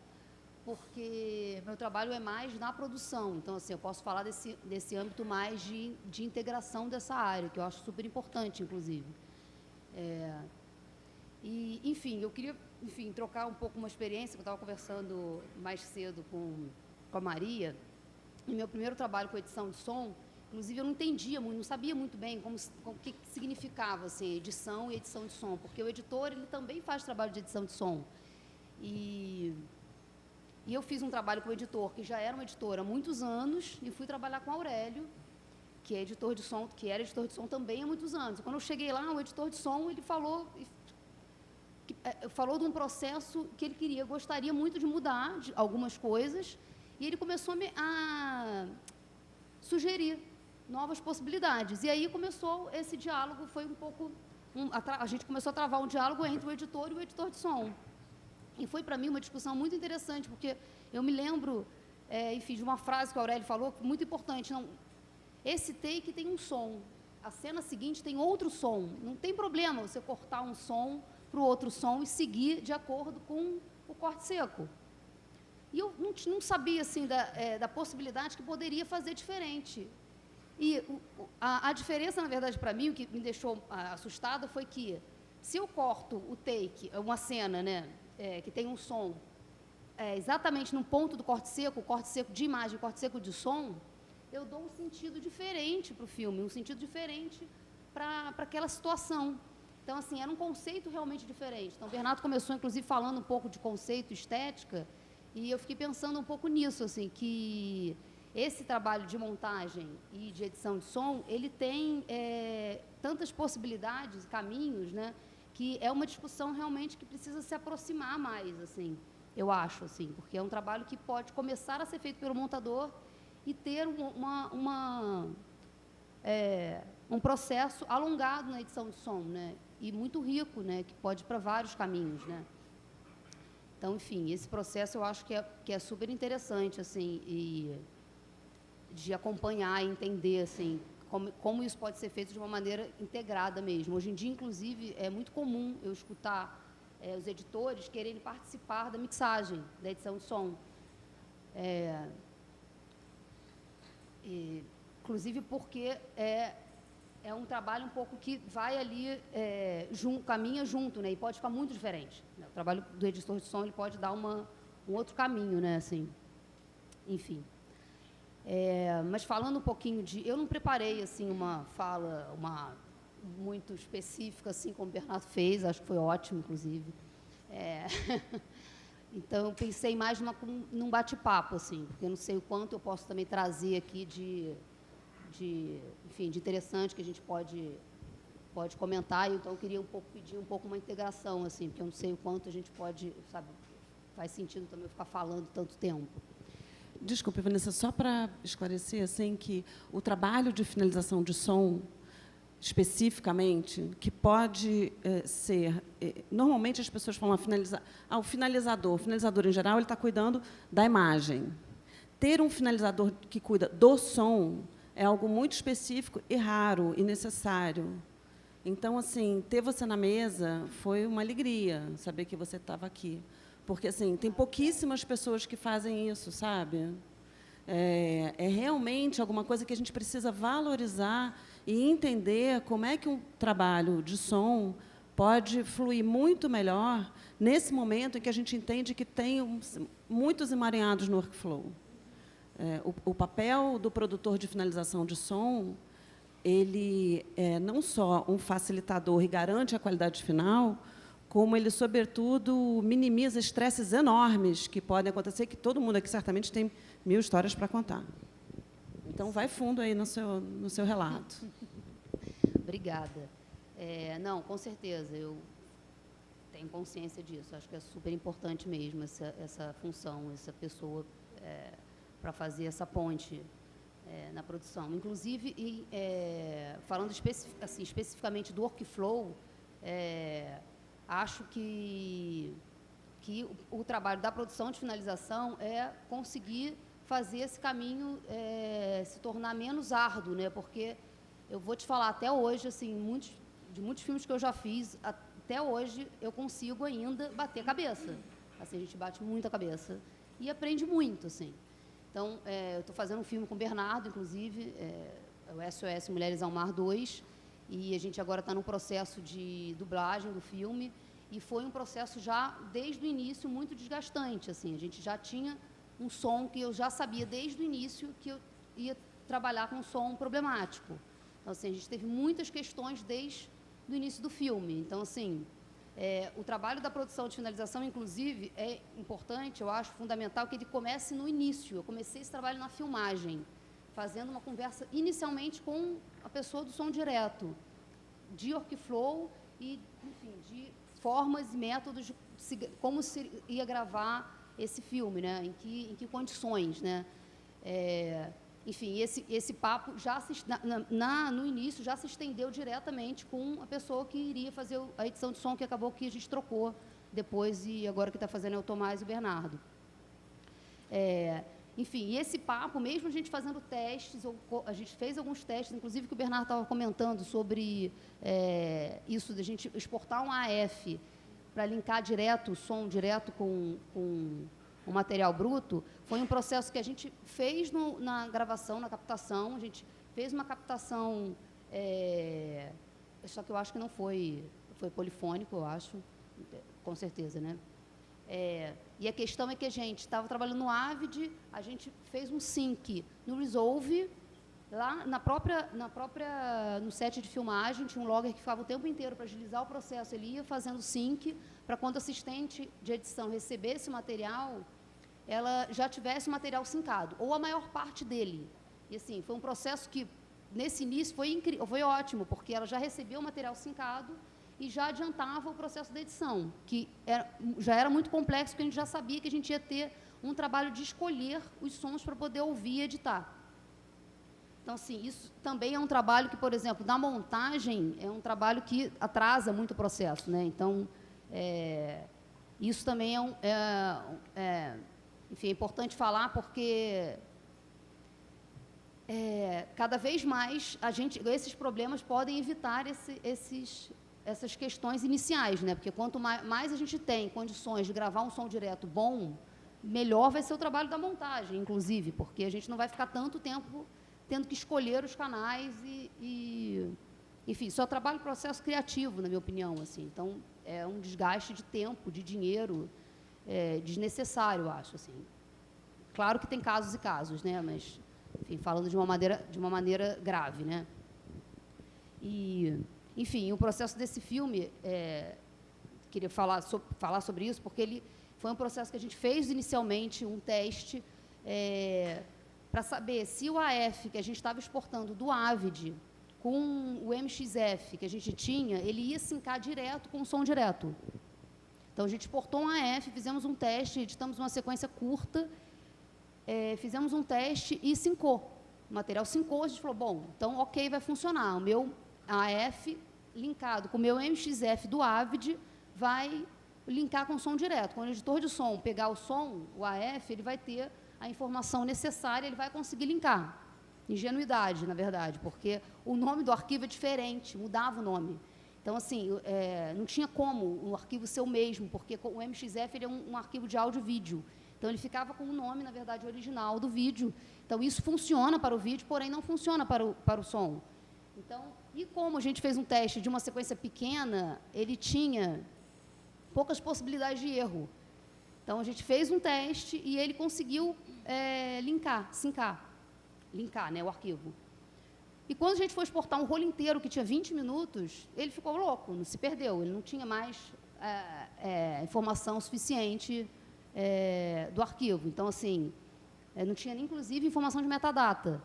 porque meu trabalho é mais na produção. Então, assim, eu posso falar desse âmbito mais de integração dessa área, que eu acho super importante, inclusive. E, enfim, eu queria, trocar um pouco uma experiência, que eu estava conversando mais cedo com a Maria. No meu primeiro trabalho com edição de som, inclusive, eu não entendia muito, não sabia muito bem o que significava assim, edição e edição de som, porque o editor ele também faz trabalho de edição de som. E eu fiz um trabalho com o editor, que já era um editor há muitos anos, e fui trabalhar com o Aurélio, que é editor de som, que era editor de som também há muitos anos. Quando eu cheguei lá, o editor de som, ele falou de um processo que ele gostaria muito de mudar de algumas coisas, e ele começou a sugerir novas possibilidades. E aí começou esse diálogo, foi um pouco... a gente começou a travar um diálogo entre o editor e o editor de som. E foi, para mim, uma discussão muito interessante, porque eu me lembro, enfim, de uma frase que o Aurélio falou, muito importante. Não, esse take tem um som, a cena seguinte tem outro som. Não tem problema você cortar um som para o outro som e seguir de acordo com o corte seco. E eu não sabia, assim, da possibilidade que poderia fazer diferente. E a diferença, na verdade, para mim, o que me deixou assustada foi que, se eu corto o take, uma cena, né, que tem um som, exatamente no ponto do corte seco de imagem, corte seco de som, eu dou um sentido diferente para o filme, um sentido diferente para aquela situação. Então, assim, era um conceito realmente diferente. Então, o Bernardo começou, inclusive, falando um pouco de conceito, estética, e eu fiquei pensando um pouco nisso, assim, que esse trabalho de montagem e de edição de som, ele tem tantas possibilidades, caminhos, né, que é uma discussão realmente que precisa se aproximar mais, assim, eu acho, assim, porque é um trabalho que pode começar a ser feito pelo montador e ter um processo alongado na edição de som, né, e muito rico, né, que pode ir para vários caminhos, né. Então, enfim, esse processo eu acho que é super interessante, assim, e de acompanhar e entender, assim, como isso pode ser feito de uma maneira integrada mesmo. Hoje em dia, inclusive, é muito comum eu escutar os editores quererem participar da mixagem, da edição de som. Inclusive porque é um trabalho um pouco que vai ali, caminha junto, né, e pode ficar muito diferente. Né? O trabalho do editor de som ele pode dar um outro caminho, né, assim, enfim. Mas falando um pouquinho eu não preparei assim uma fala muito específica, assim como o Bernardo fez, acho que foi ótimo, inclusive. Então, eu pensei mais num bate-papo, assim, porque eu não sei o quanto eu posso também trazer aqui enfim, de interessante que a gente pode comentar, então eu queria pedir um pouco uma integração, assim, porque eu não sei o quanto a gente pode, sabe, faz sentido também eu ficar falando tanto tempo. Desculpe, Vanessa, só para esclarecer, assim, que o trabalho de finalização de som, especificamente, que pode ser... normalmente, as pessoas falam o finalizador. O finalizador, em geral, ele está cuidando da imagem. Ter um finalizador que cuida do som é algo muito específico e raro e necessário. Então, assim, ter você na mesa foi uma alegria, saber que você estava aqui. Porque, assim, tem pouquíssimas pessoas que fazem isso, sabe? É realmente alguma coisa que a gente precisa valorizar e entender como é que um trabalho de som pode fluir muito melhor nesse momento em que a gente entende que tem muitos emaranhados no workflow. O papel do produtor de finalização de som, ele é não só um facilitador e garante a qualidade final, como ele, sobretudo, minimiza estresses enormes que podem acontecer, que todo mundo aqui certamente tem 1000 histórias para contar. Então, vai fundo aí no seu relato. Obrigada. Não, com certeza, eu tenho consciência disso. Acho que é super importante mesmo essa função, essa pessoa para fazer essa ponte na produção. Inclusive, falando especificamente do workflow, acho que o trabalho da produção de finalização é conseguir fazer esse caminho se tornar menos árduo, né? Porque eu vou te falar, até hoje, assim, de muitos filmes que eu já fiz, até hoje eu consigo ainda bater a cabeça. Assim, a gente bate muito a cabeça e aprende muito, assim. Então, eu estou fazendo um filme com o Bernardo, inclusive, o SOS Mulheres ao Mar 2, e a gente agora está no processo de dublagem do filme, e foi um processo já, desde o início, muito desgastante. Assim, a gente já tinha um som que eu já sabia desde o início que eu ia trabalhar com um som problemático. Então, assim, a gente teve muitas questões desde o início do filme. Então, assim, o trabalho da produção de finalização, inclusive, é importante, eu acho fundamental que ele comece no início. Eu comecei esse trabalho na filmagem, fazendo uma conversa inicialmente com a pessoa do som direto, de workflow e, enfim, de formas e métodos de como se ia gravar esse filme, né? Em que condições, né? Enfim, esse papo já no início já se estendeu diretamente com a pessoa que iria fazer a edição de som, que acabou que a gente trocou depois, e agora que está fazendo é o Tomás e o Bernardo. Enfim, esse papo, mesmo a gente fazendo testes, a gente fez alguns testes, inclusive que o Bernardo estava comentando sobre isso de a gente exportar um AF para linkar direto o som direto com o material bruto, foi um processo que a gente fez na gravação, na captação. A gente fez uma captação, só que eu acho que não foi polifônico, eu acho, com certeza, né? E a questão é que a gente estava trabalhando no Avid, a gente fez um sync no Resolve, lá no set de filmagem, tinha um logger que ficava o tempo inteiro para agilizar o processo, ele ia fazendo sync, para quando o assistente de edição recebesse o material, ela já tivesse o material syncado, ou a maior parte dele. E, assim, foi um processo que, nesse início, foi ótimo, porque ela já recebeu o material syncado e já adiantava o processo da edição, que já era muito complexo, porque a gente já sabia que a gente ia ter um trabalho de escolher os sons para poder ouvir e editar. Então, assim, isso também é um trabalho que, por exemplo, na montagem, é um trabalho que atrasa muito o processo, né? Então, isso também enfim, é importante falar, porque cada vez mais esses problemas podem evitar essas questões iniciais, né? Porque quanto mais a gente tem condições de gravar um som direto bom, melhor vai ser o trabalho da montagem, inclusive, porque a gente não vai ficar tanto tempo tendo que escolher os canais enfim, só trabalho processo criativo, na minha opinião, assim. Então, é um desgaste de tempo, de dinheiro, desnecessário, eu acho, assim. Claro que tem casos e casos, né? Mas, enfim, falando de uma maneira grave, né? E, enfim, o processo desse filme, queria falar sobre isso, porque ele foi um processo que a gente fez inicialmente, um teste, para saber se o AF que a gente estava exportando do Avid com o MXF que a gente tinha, ele ia sincar direto com o som direto. Então, a gente exportou um AF, fizemos um teste, editamos uma sequência curta, fizemos um teste e sincou. O material sincou, a gente falou, bom, então, ok, vai funcionar. O meu AF linkado com o meu MXF do Avid vai linkar com o som direto. Quando o editor de som pegar o som, o AF, ele vai ter a informação necessária, ele vai conseguir linkar. Ingenuidade, na verdade, porque o nome do arquivo é diferente, mudava o nome. Então, assim, não tinha como o arquivo ser o mesmo, porque o MXF ele é um arquivo de áudio e vídeo. Então, ele ficava com o nome, na verdade, original do vídeo. Então, isso funciona para o vídeo, porém não funciona para o som. Então, e como a gente fez um teste de uma sequência pequena, ele tinha poucas possibilidades de erro. Então, a gente fez um teste e ele conseguiu linkar, né, o arquivo. E quando a gente foi exportar um rolo inteiro que tinha 20 minutos, ele ficou louco, não se perdeu, ele não tinha mais informação suficiente do arquivo. Então, assim, não tinha, inclusive, informação de metadata.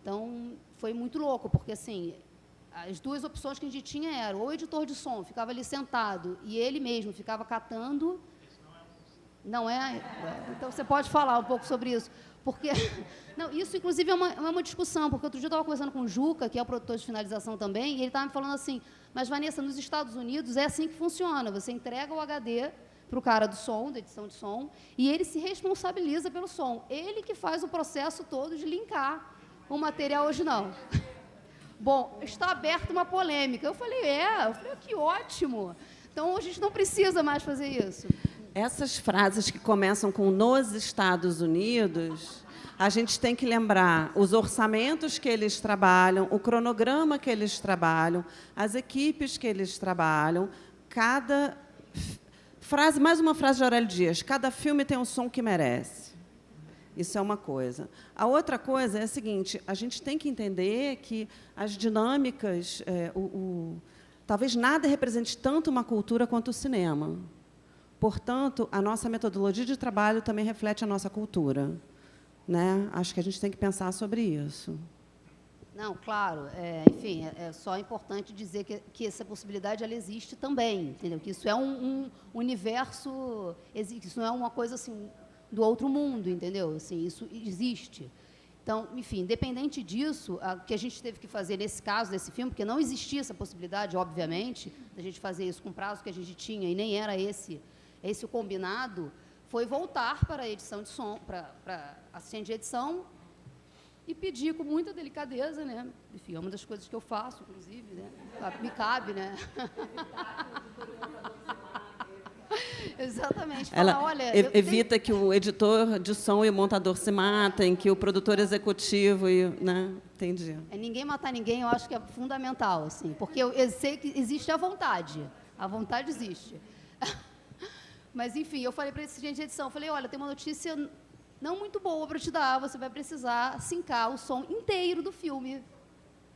Então, foi muito louco, porque, assim, as duas opções que a gente tinha eram, ou o editor de som ficava ali sentado e ele mesmo ficava catando. Não é? Então, você pode falar um pouco sobre isso. Porque, não, isso, inclusive, é uma discussão, porque outro dia eu estava conversando com o Juca, que é o produtor de finalização também, e ele estava me falando assim, mas, Vanessa, nos Estados Unidos é assim que funciona, você entrega o HD para o cara do som, da edição de som, e ele se responsabiliza pelo som. Ele que faz o processo todo de linkar o material original. Bom, está aberta uma polêmica. Eu falei, que ótimo. Então, a gente não precisa mais fazer isso. Essas frases que começam com nos Estados Unidos, a gente tem que lembrar os orçamentos que eles trabalham, o cronograma que eles trabalham, as equipes que eles trabalham. Cada frase, mais uma frase de Aurélio Dias, cada filme tem um som que merece. Isso é uma coisa. A outra coisa é a seguinte, a gente tem que entender que as dinâmicas, talvez nada represente tanto uma cultura quanto o cinema. Portanto, a nossa metodologia de trabalho também reflete a nossa cultura, né? Acho que a gente tem que pensar sobre isso. Não, claro. Enfim, é só importante dizer que essa possibilidade ela existe também, entendeu? Que isso é um universo, isso não é uma coisa assim do outro mundo, entendeu? Assim, isso existe. Então, enfim, independente disso, o que a gente teve que fazer nesse caso desse filme, porque não existia essa possibilidade, obviamente, da gente fazer isso com o prazo que a gente tinha e nem era esse o combinado, foi voltar para a edição de som, para assistente de edição e pedir com muita delicadeza, né? Enfim, é uma das coisas que eu faço, inclusive, né? Me cabe, né? Exatamente. Ela olha, evita que o editor de som e o montador se matem, que o produtor executivo e, né? Entendi. Ninguém matar ninguém, eu acho que é fundamental, assim, porque eu sei que existe a vontade existe. Mas, enfim, eu falei para esse agente de edição, falei, olha, tem uma notícia não muito boa para te dar, você vai precisar sincar o som inteiro do filme,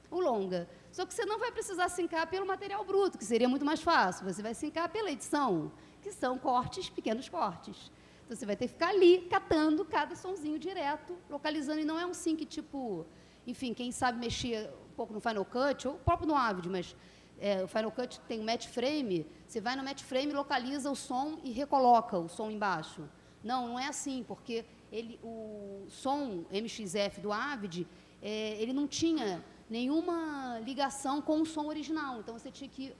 o longa. Só que você não vai precisar sincar pelo material bruto, que seria muito mais fácil, você vai sincar pela edição, que são cortes, pequenos cortes. Então, você vai ter que ficar ali, catando cada sonzinho direto, localizando, e não é um sync tipo, enfim, quem sabe mexer um pouco no Final Cut, ou próprio no Avid, mas o Final Cut tem o match frame, você vai no match frame, localiza o som e recoloca o som embaixo. Não é assim, porque o som MXF do Avid, ele não tinha nenhuma ligação com o som original. Então, você tinha que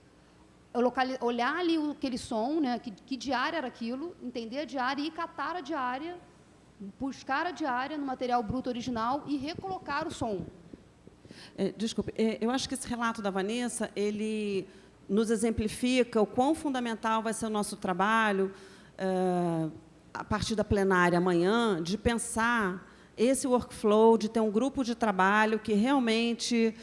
olhar ali aquele som, né, que diária era aquilo, entender a diária e catar a diária, buscar a diária no material bruto original e recolocar o som. Desculpe, eu acho que esse relato da Vanessa, ele nos exemplifica o quão fundamental vai ser o nosso trabalho, a partir da plenária amanhã, de pensar esse workflow, de ter um grupo de trabalho que realmente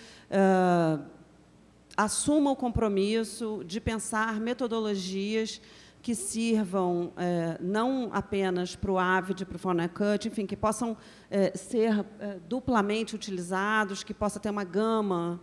assuma o compromisso de pensar metodologias que sirvam não apenas para o Avid, para o Final Cut, enfim, que possam ser duplamente utilizados, que possa ter uma gama,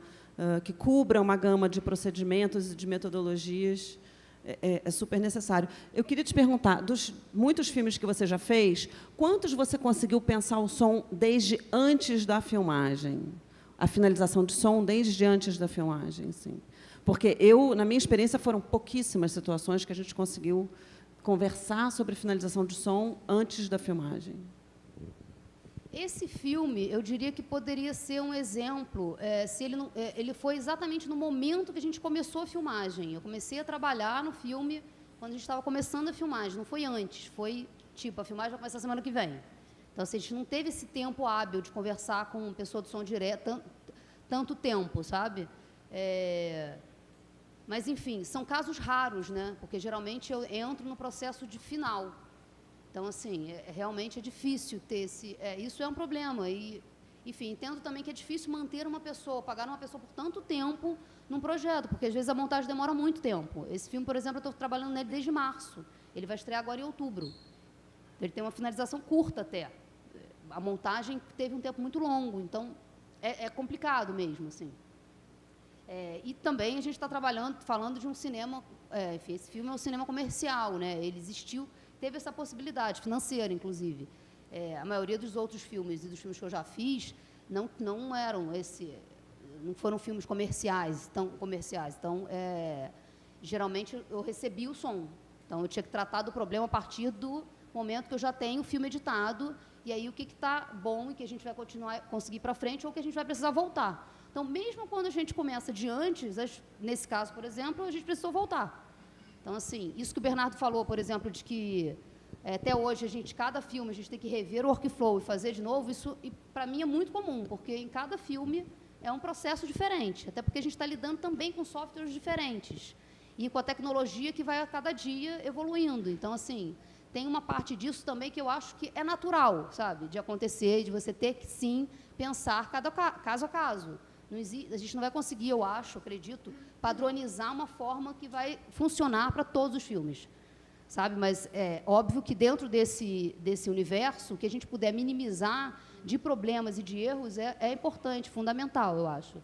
que cubra uma gama de procedimentos e de metodologias. É super necessário. Eu queria te perguntar, dos muitos filmes que você já fez, quantos você conseguiu pensar o som desde antes da filmagem? A finalização de som desde antes da filmagem, sim. Porque na minha experiência, foram pouquíssimas situações que a gente conseguiu conversar sobre finalização de som antes da filmagem. Esse filme, eu diria que poderia ser um exemplo, se ele foi exatamente no momento que a gente começou a filmagem. Eu comecei a trabalhar no filme quando a gente estava começando a filmagem, não foi antes, foi tipo, a filmagem vai começar semana que vem. Então, assim, a gente não teve esse tempo hábil de conversar com uma pessoa do som direto, tanto tempo, sabe? Mas, enfim, são casos raros, né? Porque, geralmente, eu entro no processo de final. Então, assim, realmente é difícil ter esse... isso é um problema. E, enfim, entendo também que é difícil manter uma pessoa, pagar uma pessoa por tanto tempo num projeto, porque, às vezes, a montagem demora muito tempo. Esse filme, por exemplo, eu estou trabalhando nele desde março. Ele vai estrear agora em outubro. Ele tem uma finalização curta até. A montagem teve um tempo muito longo, então é complicado mesmo, assim. E também a gente está falando de um cinema, enfim, esse filme é um cinema comercial, né? Ele existiu, teve essa possibilidade financeira, inclusive. A maioria dos outros filmes e dos filmes que eu já fiz não eram não foram filmes comerciais, então, geralmente eu recebi o som. Então, eu tinha que tratar do problema a partir do momento que eu já tenho o filme editado, e aí o que está bom e que a gente vai conseguir para frente, ou o que a gente vai precisar voltar. Então, mesmo quando a gente começa de antes, nesse caso, por exemplo, a gente precisou voltar. Então, assim, isso que o Bernardo falou, por exemplo, de que até hoje, cada filme, a gente tem que rever o workflow e fazer de novo, isso, para mim, é muito comum, porque em cada filme é um processo diferente, até porque a gente está lidando também com softwares diferentes e com a tecnologia que vai a cada dia evoluindo. Então, assim, tem uma parte disso também que eu acho que é natural, sabe, de acontecer, de você ter que, sim, pensar caso a caso. A gente não vai conseguir, eu acho, acredito, padronizar uma forma que vai funcionar para todos os filmes, sabe? Mas é óbvio que dentro desse universo, o que a gente puder minimizar de problemas e de erros é importante, fundamental, eu acho.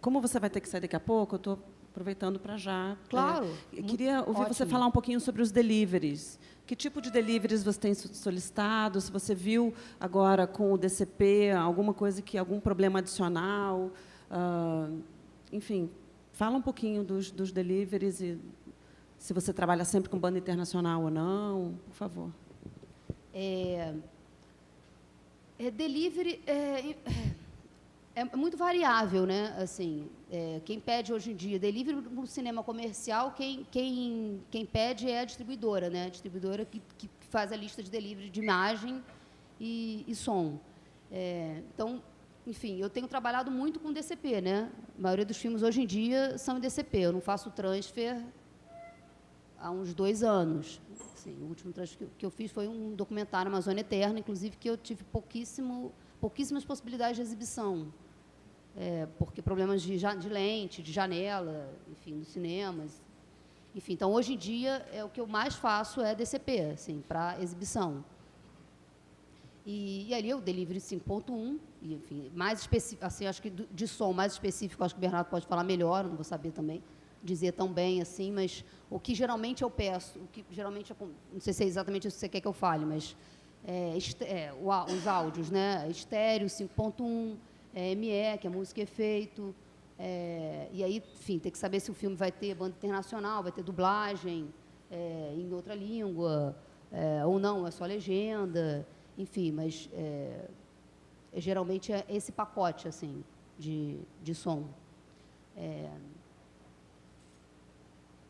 Como você vai ter que sair daqui a pouco, eu estou aproveitando para já. Claro. Queria ouvir você falar um pouquinho sobre os deliveries. Que tipo de deliveries você tem solicitado? Se você viu agora com o DCP algum problema adicional? Enfim, fala um pouquinho dos deliveries e se você trabalha sempre com banda internacional ou não, por favor. Delivery é muito variável, né? Assim, quem pede hoje em dia delivery no cinema comercial, quem pede é a distribuidora, né? A distribuidora que faz a lista de delivery de imagem e som. Então, enfim, eu tenho trabalhado muito com DCP, né? A maioria dos filmes hoje em dia são em DCP. Eu não faço transfer há uns 2 anos. Assim, o último transfer que eu fiz foi um documentário Amazônia Eterna, inclusive, que eu tive pouquíssimas possibilidades de exibição. Porque problemas de lente, de janela, enfim, nos cinemas. Enfim, então, hoje em dia, o que eu mais faço é DCP, assim, para exibição. E ali o Delivery 5.1, e, enfim, mais específico, assim, acho que de som mais específico, acho que o Bernardo pode falar melhor, não vou saber também dizer tão bem assim, mas o que geralmente eu peço, não sei se é exatamente isso que você quer que eu fale, mas os áudios, né? Estéreo 5.1, ME, que é música e efeito, e aí, enfim, tem que saber se o filme vai ter banda internacional, vai ter dublagem em outra língua, ou não, é só legenda, enfim, mas geralmente é esse pacote, assim, de som.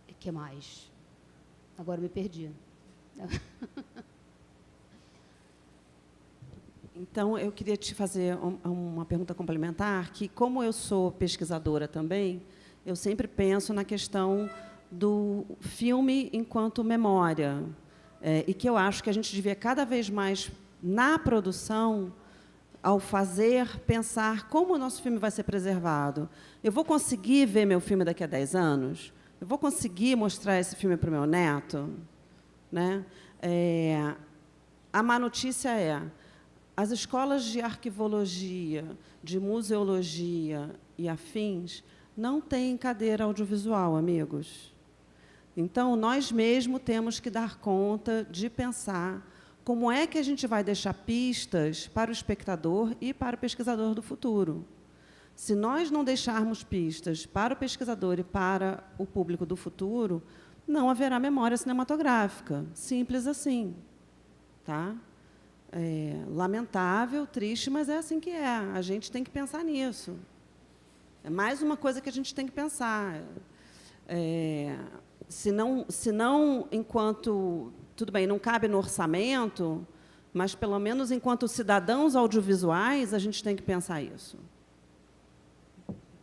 O que mais? Agora me perdi. Então, eu queria te fazer uma pergunta complementar, que, como eu sou pesquisadora também, eu sempre penso na questão do filme enquanto memória, e que eu acho que a gente devia, cada vez mais, na produção, ao fazer, pensar como o nosso filme vai ser preservado. Eu vou conseguir ver meu filme daqui a 10 anos? Eu vou conseguir mostrar esse filme para o meu neto? Né? A má notícia as escolas de arquivologia, de museologia e afins não têm cadeira audiovisual, amigos. Então, nós mesmos temos que dar conta de pensar como é que a gente vai deixar pistas para o espectador e para o pesquisador do futuro. Se nós não deixarmos pistas para o pesquisador e para o público do futuro, não haverá memória cinematográfica. Simples assim. Tá? Lamentável, triste, mas é assim que é. A gente tem que pensar nisso. É mais uma coisa que a gente tem que pensar. Se não, enquanto... Tudo bem, não cabe no orçamento, mas, pelo menos, enquanto cidadãos audiovisuais, a gente tem que pensar isso.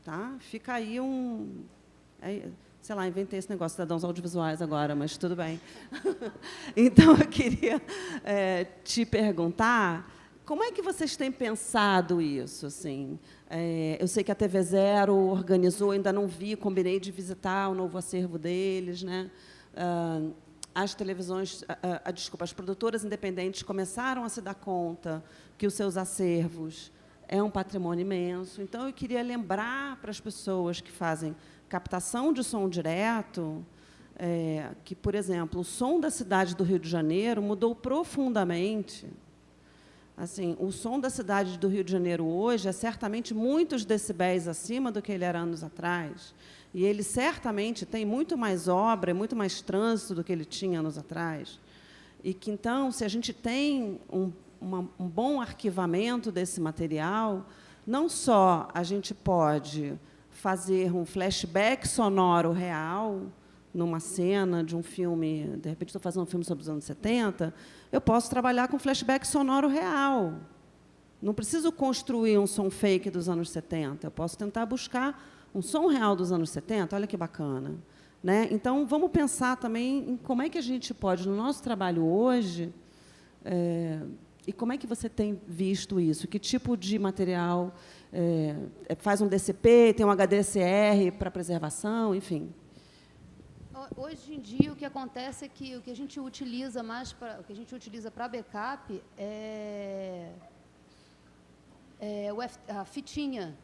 Tá? Fica aí sei lá, inventei esse negócio, cidadãos audiovisuais agora, mas tudo bem. Então, eu queria te perguntar, como é que vocês têm pensado isso? Assim? Eu sei que a TV Zero organizou, ainda não vi, combinei de visitar o novo acervo deles, né? As televisões, as produtoras independentes começaram a se dar conta que os seus acervos é um patrimônio imenso. Então, eu queria lembrar para as pessoas que fazem captação de som direto, que, por exemplo, o som da cidade do Rio de Janeiro mudou profundamente Assim, o som da cidade do Rio de Janeiro hoje é certamente muitos decibéis acima do que ele era anos atrás. E ele certamente tem muito mais obra, muito mais trânsito do que ele tinha anos atrás. E que, então, se a gente tem um bom arquivamento desse material, não só a gente pode fazer um flashback sonoro real numa cena de um filme, de repente estou fazendo um filme sobre os anos 70, eu posso trabalhar com flashback sonoro real. Não preciso construir um som fake dos anos 70, eu posso tentar buscar um som real dos anos 70, olha que bacana. Né? Então, vamos pensar também em como é que a gente pode, no nosso trabalho hoje, e como é que você tem visto isso? Que tipo de material faz um DCP, tem um HDCR para preservação, enfim? Hoje em dia, o que acontece é que o que a gente utiliza mais para backup é a fitinha.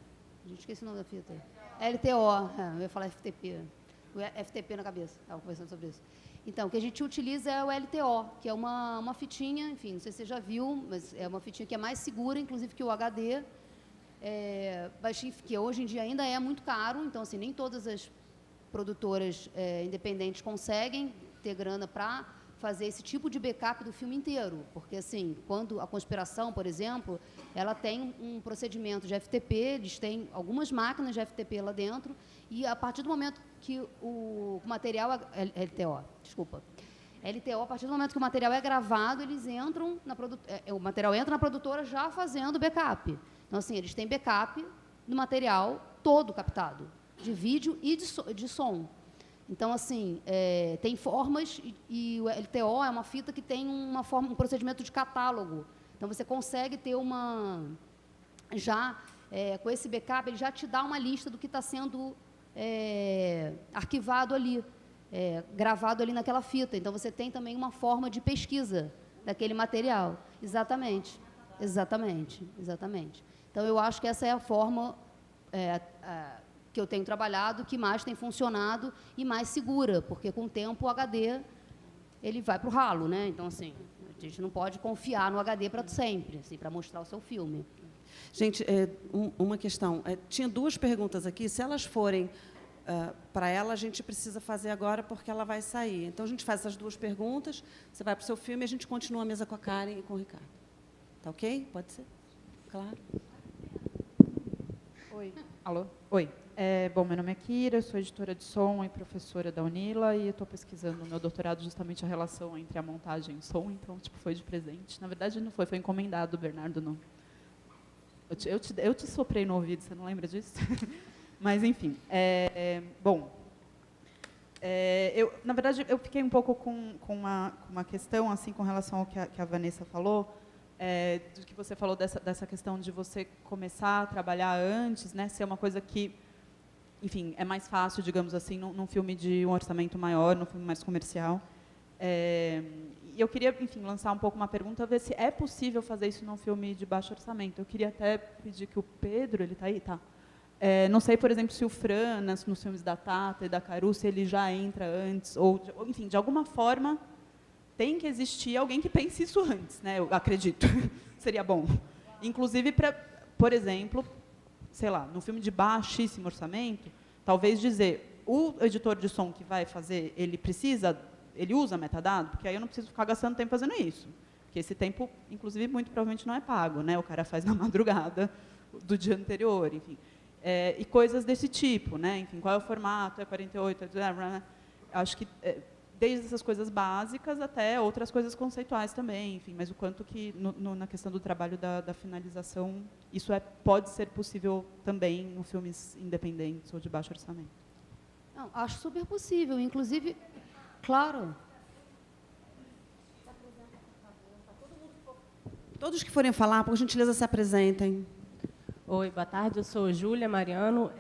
A gente esquece o nome da fita. LTO, eu ia falar FTP. O FTP na cabeça, estava conversando sobre isso. Então, o que a gente utiliza é o LTO, que é uma fitinha, enfim, não sei se você já viu, mas é uma fitinha que é mais segura, inclusive, que o HD, que hoje em dia ainda é muito caro, então, assim, nem todas as produtoras independentes conseguem ter grana para fazer esse tipo de backup do filme inteiro, porque, assim, quando a Conspiração, por exemplo, ela tem um procedimento de FTP, eles têm algumas máquinas de FTP lá dentro, e a partir do momento que o material LTO, a partir do momento que o material é gravado, eles entram o material entra na produtora já fazendo backup. Então, assim, eles têm backup do material todo captado, de vídeo e de som. Então, assim, tem formas, e o LTO é uma fita que tem um procedimento de catálogo. Então, você consegue ter com esse backup, ele já te dá uma lista do que está sendo arquivado ali, gravado ali naquela fita. Então, você tem também uma forma de pesquisa daquele material. Exatamente. Então, eu acho que essa é a forma que eu tenho trabalhado, que mais tem funcionado e mais segura, porque, com o tempo, o HD ele vai para o ralo, né? Então, assim, a gente não pode confiar no HD para sempre, assim, para mostrar o seu filme. Gente, uma questão. Tinha duas perguntas aqui. Se elas forem para ela, a gente precisa fazer agora, porque ela vai sair. Então, a gente faz essas duas perguntas, você vai para o seu filme e a gente continua a mesa com a Karen e com o Ricardo. Tá ok? Pode ser? Claro. Oi. Alô? Oi. Bom, meu nome é Kira, eu sou editora de som e professora da Unila, e estou pesquisando no meu doutorado justamente a relação entre a montagem e o som, então, tipo, foi de presente. Na verdade, não foi encomendado, Bernardo, não. Eu te soprei no ouvido, você não lembra disso? Mas, enfim. Na verdade, eu fiquei um pouco com uma questão, assim, com relação ao que a Vanessa falou, do que você falou dessa questão de você começar a trabalhar antes, né, ser uma coisa que, enfim, é mais fácil, digamos assim, num filme de um orçamento maior, num filme mais comercial. E eu queria, enfim, lançar um pouco uma pergunta, ver se é possível fazer isso num filme de baixo orçamento. Eu queria até pedir que o Pedro, ele está aí? Tá. Não sei, por exemplo, se o Fran, nos filmes da Tata e da Caru, se ele já entra antes, ou, enfim, de alguma forma, tem que existir alguém que pense isso antes, né? Eu acredito. Seria bom. Inclusive, por exemplo, sei lá, no filme de baixíssimo orçamento, talvez dizer, o editor de som que vai fazer, ele usa metadado, porque aí eu não preciso ficar gastando tempo fazendo isso. Porque esse tempo, inclusive, muito provavelmente não é pago, né? O cara faz na madrugada do dia anterior, enfim. E coisas desse tipo, né? Enfim, qual é o formato? É 48? Acho que desde essas coisas básicas até outras coisas conceituais também, enfim, mas o quanto que, na questão do trabalho da finalização, isso pode ser possível também em filmes independentes ou de baixo orçamento. Não, acho super possível, inclusive, claro. Todos que forem falar, por gentileza, se apresentem. Oi, boa tarde, eu sou Júlia Mariano,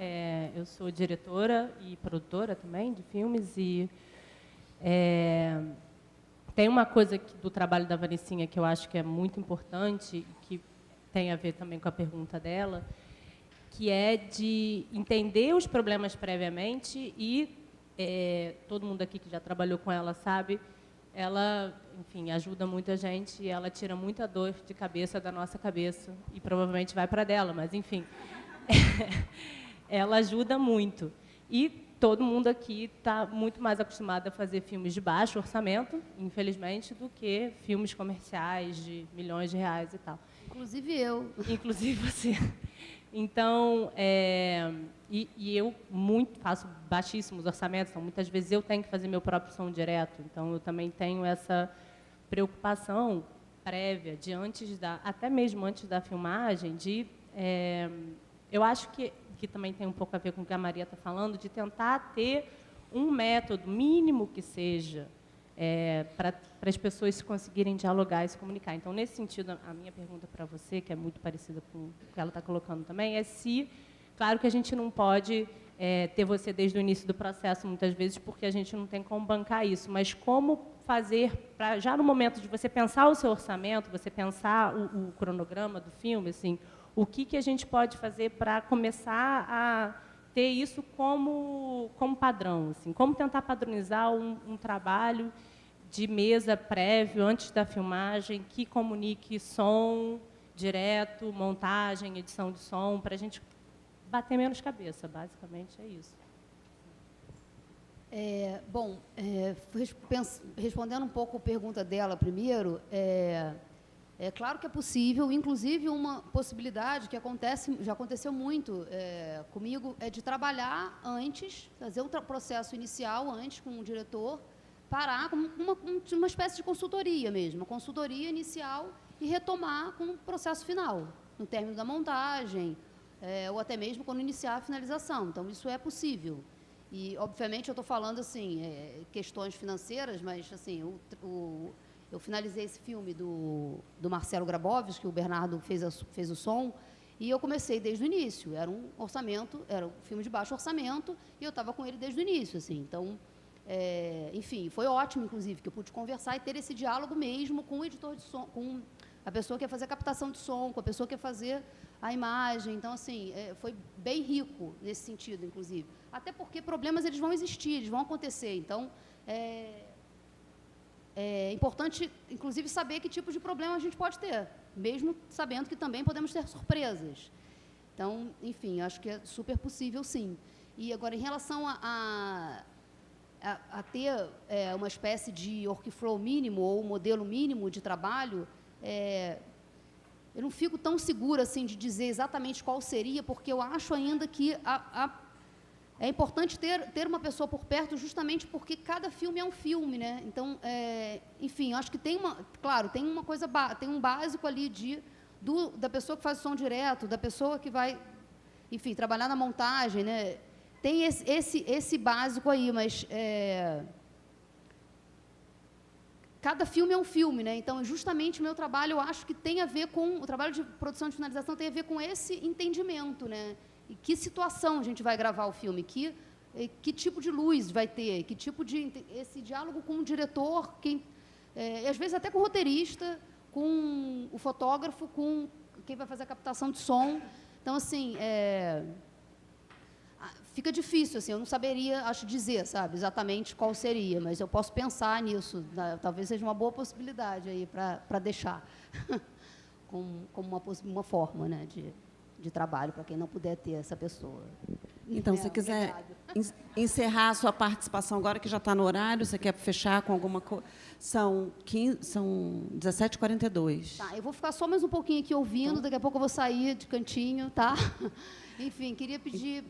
eu sou diretora e produtora também de filmes, e tem uma coisa do trabalho da Vanessinha que eu acho que é muito importante, que tem a ver também com a pergunta dela, que é de entender os problemas previamente e todo mundo aqui que já trabalhou com ela sabe ela, enfim, ajuda muito a gente e ela tira muita dor de cabeça da nossa cabeça e provavelmente vai para dela, mas, enfim, ela ajuda muito. E todo mundo aqui está muito mais acostumado a fazer filmes de baixo orçamento, infelizmente, do que filmes comerciais de milhões de reais e tal. Inclusive eu. Inclusive você. Então, eu faço baixíssimos orçamentos, então muitas vezes eu tenho que fazer meu próprio som direto. Então, eu também tenho essa preocupação prévia, até mesmo antes da filmagem, eu acho que também tem um pouco a ver com o que a Maria está falando, de tentar ter um método, mínimo que seja, para as pessoas se conseguirem dialogar e se comunicar. Então, nesse sentido, a minha pergunta para você, que é muito parecida com o que ela está colocando também, é se, claro que a gente não pode ter você desde o início do processo, muitas vezes, porque a gente não tem como bancar isso, mas como fazer, já no momento de você pensar o seu orçamento, você pensar o cronograma do filme, assim, o que a gente pode fazer para começar a ter isso como padrão, assim, como tentar padronizar um trabalho de mesa prévio, antes da filmagem, que comunique som direto, montagem, edição de som, para a gente bater menos cabeça, basicamente é isso. Respondendo um pouco a pergunta dela primeiro, é claro que é possível, inclusive uma possibilidade que já aconteceu muito comigo, é de trabalhar antes, fazer um processo inicial antes com o diretor, parar com uma espécie de consultoria mesmo, uma consultoria inicial e retomar com o processo final, no término da montagem, ou até mesmo quando iniciar a finalização. Então, isso é possível. E, obviamente, eu estou falando assim, questões financeiras, mas assim, eu finalizei esse filme do Marcelo Grabowski, que o Bernardo fez o som, e eu comecei desde o início. Era um filme de baixo orçamento, e eu estava com ele desde o início. Assim. Então, enfim, foi ótimo, inclusive, que eu pude conversar e ter esse diálogo mesmo com o editor de som, com a pessoa que ia fazer a captação de som, com a pessoa que ia fazer a imagem. Então, assim, foi bem rico nesse sentido, inclusive. Até porque problemas eles vão existir, eles vão acontecer. Então, é importante, inclusive, saber que tipo de problema a gente pode ter, mesmo sabendo que também podemos ter surpresas. Então, enfim, acho que é super possível, sim. E agora, em relação a ter uma espécie de workflow mínimo ou modelo mínimo de trabalho, eu não fico tão segura assim de dizer exatamente qual seria, porque eu acho ainda que é importante ter uma pessoa por perto, justamente porque cada filme é um filme, né? Então, enfim, acho que tem uma coisa, tem um básico ali da pessoa que faz o som direto, da pessoa que vai, enfim, trabalhar na montagem, né? Tem esse básico aí, mas cada filme é um filme, né? Então, justamente o meu trabalho, eu acho que tem a ver com o trabalho de produção de finalização, tem a ver com esse entendimento, né? E que situação a gente vai gravar o filme, que tipo de luz vai ter, que tipo de esse diálogo com o diretor, e às vezes até com o roteirista, com o fotógrafo, com quem vai fazer a captação de som. Então, assim, fica difícil, assim, eu não saberia, acho, dizer, sabe, exatamente qual seria, mas eu posso pensar nisso, talvez seja uma boa possibilidade aí para deixar como uma forma, né, de trabalho para quem não puder ter essa pessoa. Então, se você quiser encerrar a sua participação agora, que já está no horário, você quer fechar com alguma coisa? São 17h42. Tá, eu vou ficar só mais um pouquinho aqui ouvindo, daqui a pouco eu vou sair de cantinho, tá? Enfim, queria pedir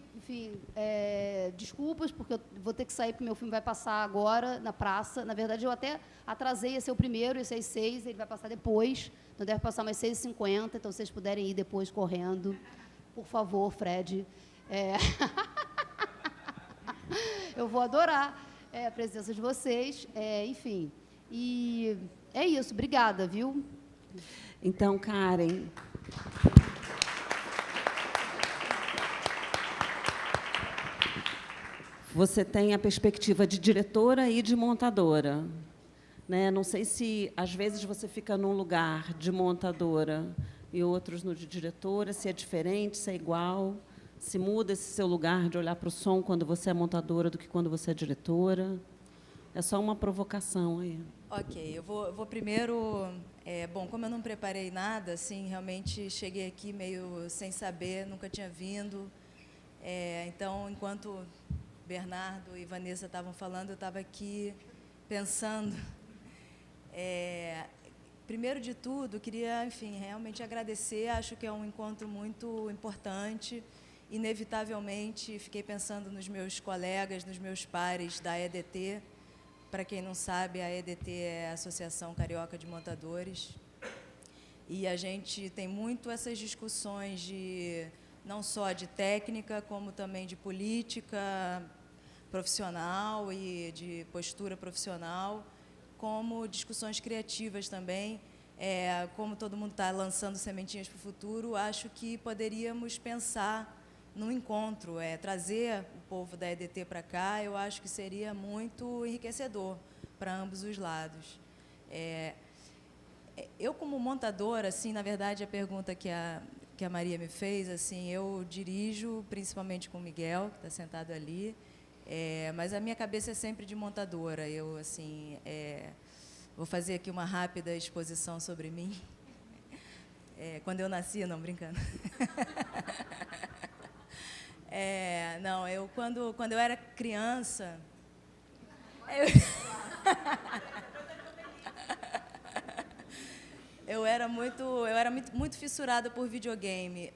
desculpas, porque eu vou ter que sair, porque meu filme vai passar agora na praça. Na verdade, eu até atrasei, esse é o primeiro, esse é às 6, ele vai passar depois, então deve passar mais 6h50, então se vocês puderem ir depois correndo, por favor, Fred. Eu vou adorar a presença de vocês, enfim. E é isso, obrigada, viu? Então, Karen... Você tem a perspectiva de diretora e de montadora, né? Não sei se, às vezes, você fica num lugar de montadora e outros no de diretora, se é diferente, se é igual, se muda esse seu lugar de olhar para o som quando você é montadora do que quando você é diretora. É só uma provocação aí. Ok, eu vou primeiro... bom, como eu não preparei nada, assim, realmente cheguei aqui meio sem saber, nunca tinha vindo. Então, enquanto Bernardo e Vanessa estavam falando, eu estava aqui pensando. Primeiro de tudo, queria, enfim, realmente agradecer. Acho que é um encontro muito importante. Inevitavelmente, fiquei pensando nos meus colegas, nos meus pares da EDT. Para quem não sabe, a EDT é a Associação Carioca de Montadores. E a gente tem muito essas discussões não só de técnica, como também de política profissional e de postura profissional, como discussões criativas também. Como todo mundo está lançando sementinhas para o futuro, acho que poderíamos pensar num encontro, trazer o povo da EDT para cá, eu acho que seria muito enriquecedor para ambos os lados. Eu, como montadora, assim, na verdade, a pergunta que a Maria me fez, assim, eu dirijo principalmente com o Miguel, que está sentado ali, mas a minha cabeça é sempre de montadora. Eu, assim, vou fazer aqui uma rápida exposição sobre mim. Quando eu nasci, não, brincando. Não, quando eu era criança... Eu era muito fissurada por videogame.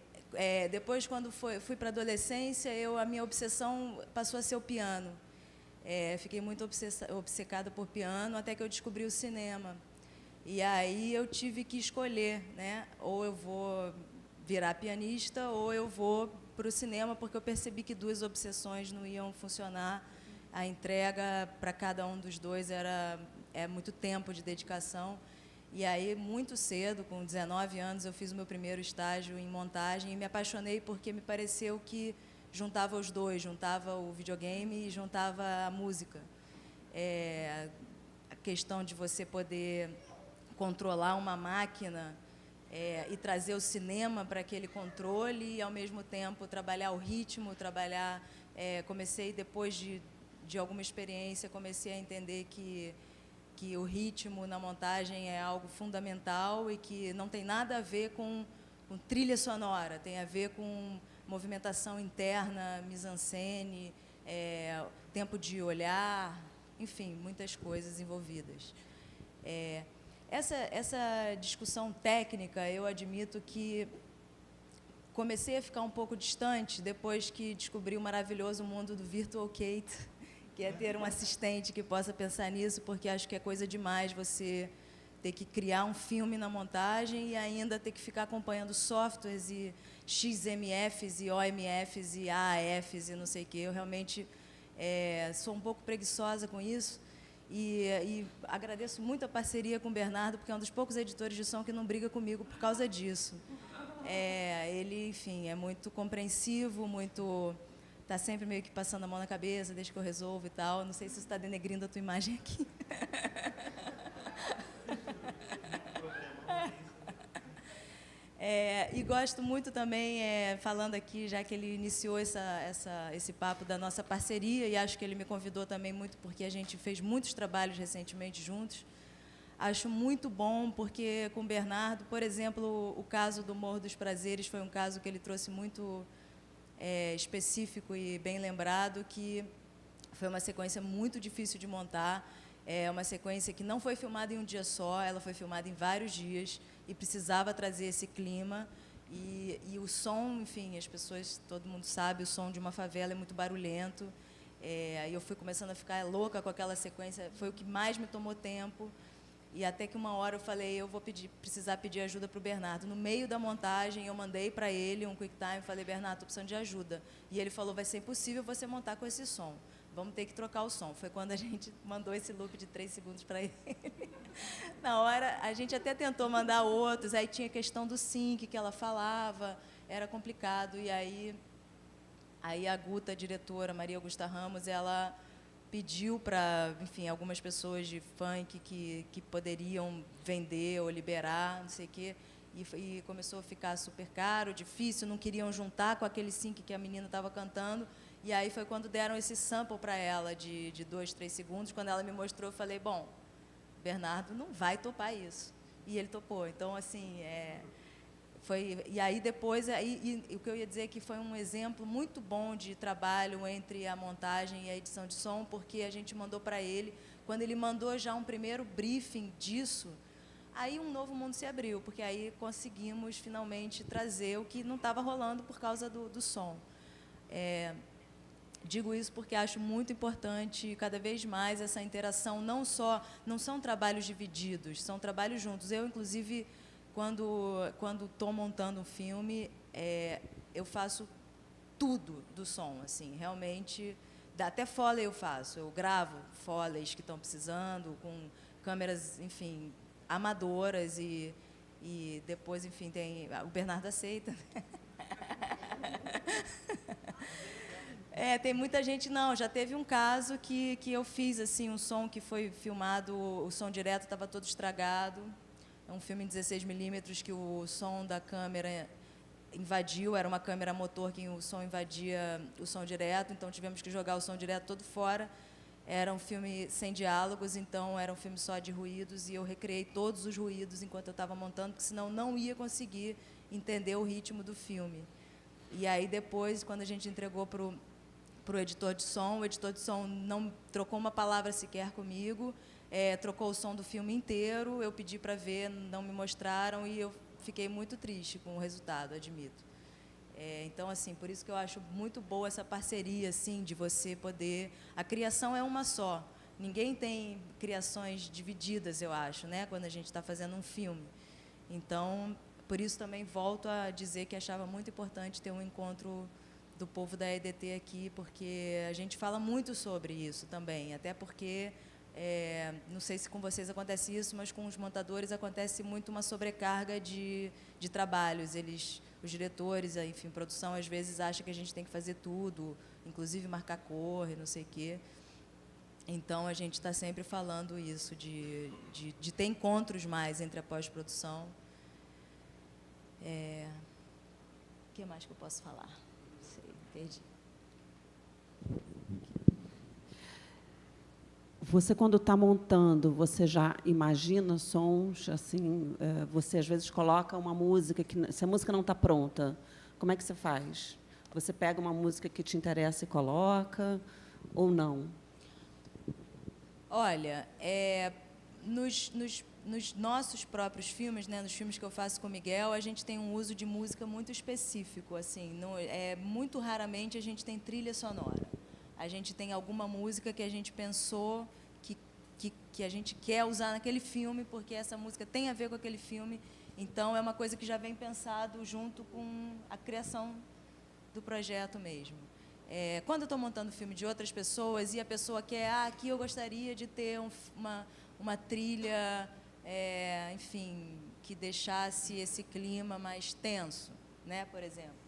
Depois, quando fui para a adolescência, a minha obsessão passou a ser o piano. Fiquei muito obcecada por piano, até que eu descobri o cinema. E aí eu tive que escolher, né? Ou eu vou virar pianista, ou eu vou para o cinema, porque eu percebi que duas obsessões não iam funcionar. A entrega para cada um dos dois é muito tempo de dedicação. E aí, muito cedo, com 19 anos, eu fiz o meu primeiro estágio em montagem e me apaixonei porque me pareceu que juntava os dois, juntava o videogame e juntava a música. A questão de você poder controlar uma máquina e trazer o cinema para aquele controle e, ao mesmo tempo, trabalhar o ritmo, comecei, depois de alguma experiência, comecei a entender que o ritmo na montagem é algo fundamental e que não tem nada a ver com trilha sonora, tem a ver com movimentação interna, mise-en-scène, tempo de olhar, enfim, muitas coisas envolvidas. Essa discussão técnica, eu admito que comecei a ficar um pouco distante depois que descobri o maravilhoso mundo do Virtual Kate, que é ter um assistente que possa pensar nisso, porque acho que é coisa demais você ter que criar um filme na montagem e ainda ter que ficar acompanhando softwares e XMFs e OMFs e AAFs e não sei o quê. Eu realmente sou um pouco preguiçosa com isso e agradeço muito a parceria com o Bernardo, porque é um dos poucos editores de som que não briga comigo por causa disso. Ele, enfim, é muito compreensivo, está sempre meio que passando a mão na cabeça, deixa que eu resolvo e tal. Não sei se isso está denegrindo a tua imagem aqui. E gosto muito também, falando aqui, já que ele iniciou esse papo da nossa parceria, e acho que ele me convidou também muito porque a gente fez muitos trabalhos recentemente juntos. Acho muito bom, porque com o Bernardo, por exemplo, o caso do Morro dos Prazeres foi um caso que ele trouxe muito específico e bem lembrado, que foi uma sequência muito difícil de montar, uma sequência que não foi filmada em um dia só, ela foi filmada em vários dias e precisava trazer esse clima e o som, enfim, as pessoas, todo mundo sabe, o som de uma favela é muito barulhento, e eu fui começando a ficar louca com aquela sequência, foi o que mais me tomou tempo. E até que uma hora eu falei, eu vou precisar pedir ajuda para o Bernardo. No meio da montagem, eu mandei para ele um QuickTime e falei, Bernardo, estou precisando de ajuda. E ele falou, vai ser impossível você montar com esse som. Vamos ter que trocar o som. Foi quando a gente mandou esse loop de 3 segundos para ele. Na hora, a gente até tentou mandar outros, aí tinha a questão do sync que ela falava, era complicado. E aí a Guta, a diretora, Maria Augusta Ramos, ela pediu para, enfim, algumas pessoas de funk que poderiam vender ou liberar, não sei o quê, e começou a ficar super caro, difícil, não queriam juntar com aquele sync que a menina estava cantando, E aí foi quando deram esse sample para ela de 2, 3 segundos. Quando ela me mostrou, eu falei, bom, Bernardo não vai topar isso. E ele topou. Então, assim, e aí depois, o que eu ia dizer é que foi um exemplo muito bom de trabalho entre a montagem e a edição de som, porque a gente mandou para ele, quando ele mandou já um primeiro briefing disso, aí um novo mundo se abriu, porque aí conseguimos finalmente trazer o que não estava rolando por causa do som. Digo isso porque acho muito importante, cada vez mais, essa interação, não são trabalhos divididos, são trabalhos juntos. Eu, inclusive, quando estou montando um filme, eu faço tudo do som, assim, realmente, até Foley eu faço, eu gravo Foleys que estão precisando, com câmeras, enfim, amadoras, e depois, enfim, o Bernardo aceita. Tem muita gente, não, já teve um caso que eu fiz, assim, um som que foi filmado, o som direto estava todo estragado, é um filme em 16mm que o som da câmera invadiu, era uma câmera motor que o som invadia o som direto, então tivemos que jogar o som direto todo fora. Era um filme sem diálogos, então era um filme só de ruídos, e eu recriei todos os ruídos enquanto eu estava montando, porque senão não ia conseguir entender o ritmo do filme. E aí depois, quando a gente entregou para o editor de som, o editor de som não trocou uma palavra sequer comigo, trocou o som do filme inteiro, eu pedi para ver, não me mostraram, e eu fiquei muito triste com o resultado, admito. Então, assim, por isso que eu acho muito boa essa parceria, assim, de você poder... A criação é uma só. Ninguém tem criações divididas, eu acho, né, quando a gente está fazendo um filme. Então, por isso também volto a dizer que achava muito importante ter um encontro do povo da EDT aqui, porque a gente fala muito sobre isso também, até porque... não sei se com vocês acontece isso, mas com os montadores acontece muito uma sobrecarga de trabalhos. Os diretores, enfim, produção, às vezes acha que a gente tem que fazer tudo, inclusive marcar cor e não sei o quê. Então, a gente está sempre falando isso, de ter encontros mais entre a pós-produção. O que mais que eu posso falar? Não sei, perdi. Você, quando está montando, você já imagina sons, assim, você às vezes coloca uma música, se a música não está pronta, como é que você faz? Você pega uma música que te interessa e coloca, ou não? Olha, nos nossos próprios filmes, né, nos filmes que eu faço com o Miguel, a gente tem um uso de música muito específico, assim, muito raramente a gente tem trilha sonora. A gente tem alguma música que a gente pensou que a gente quer usar naquele filme, porque essa música tem a ver com aquele filme. Então, é uma coisa que já vem pensado junto com a criação do projeto mesmo. Quando eu estou montando filme de outras pessoas e a pessoa quer, aqui eu gostaria de ter uma trilha, enfim, que deixasse esse clima mais tenso, né, por exemplo.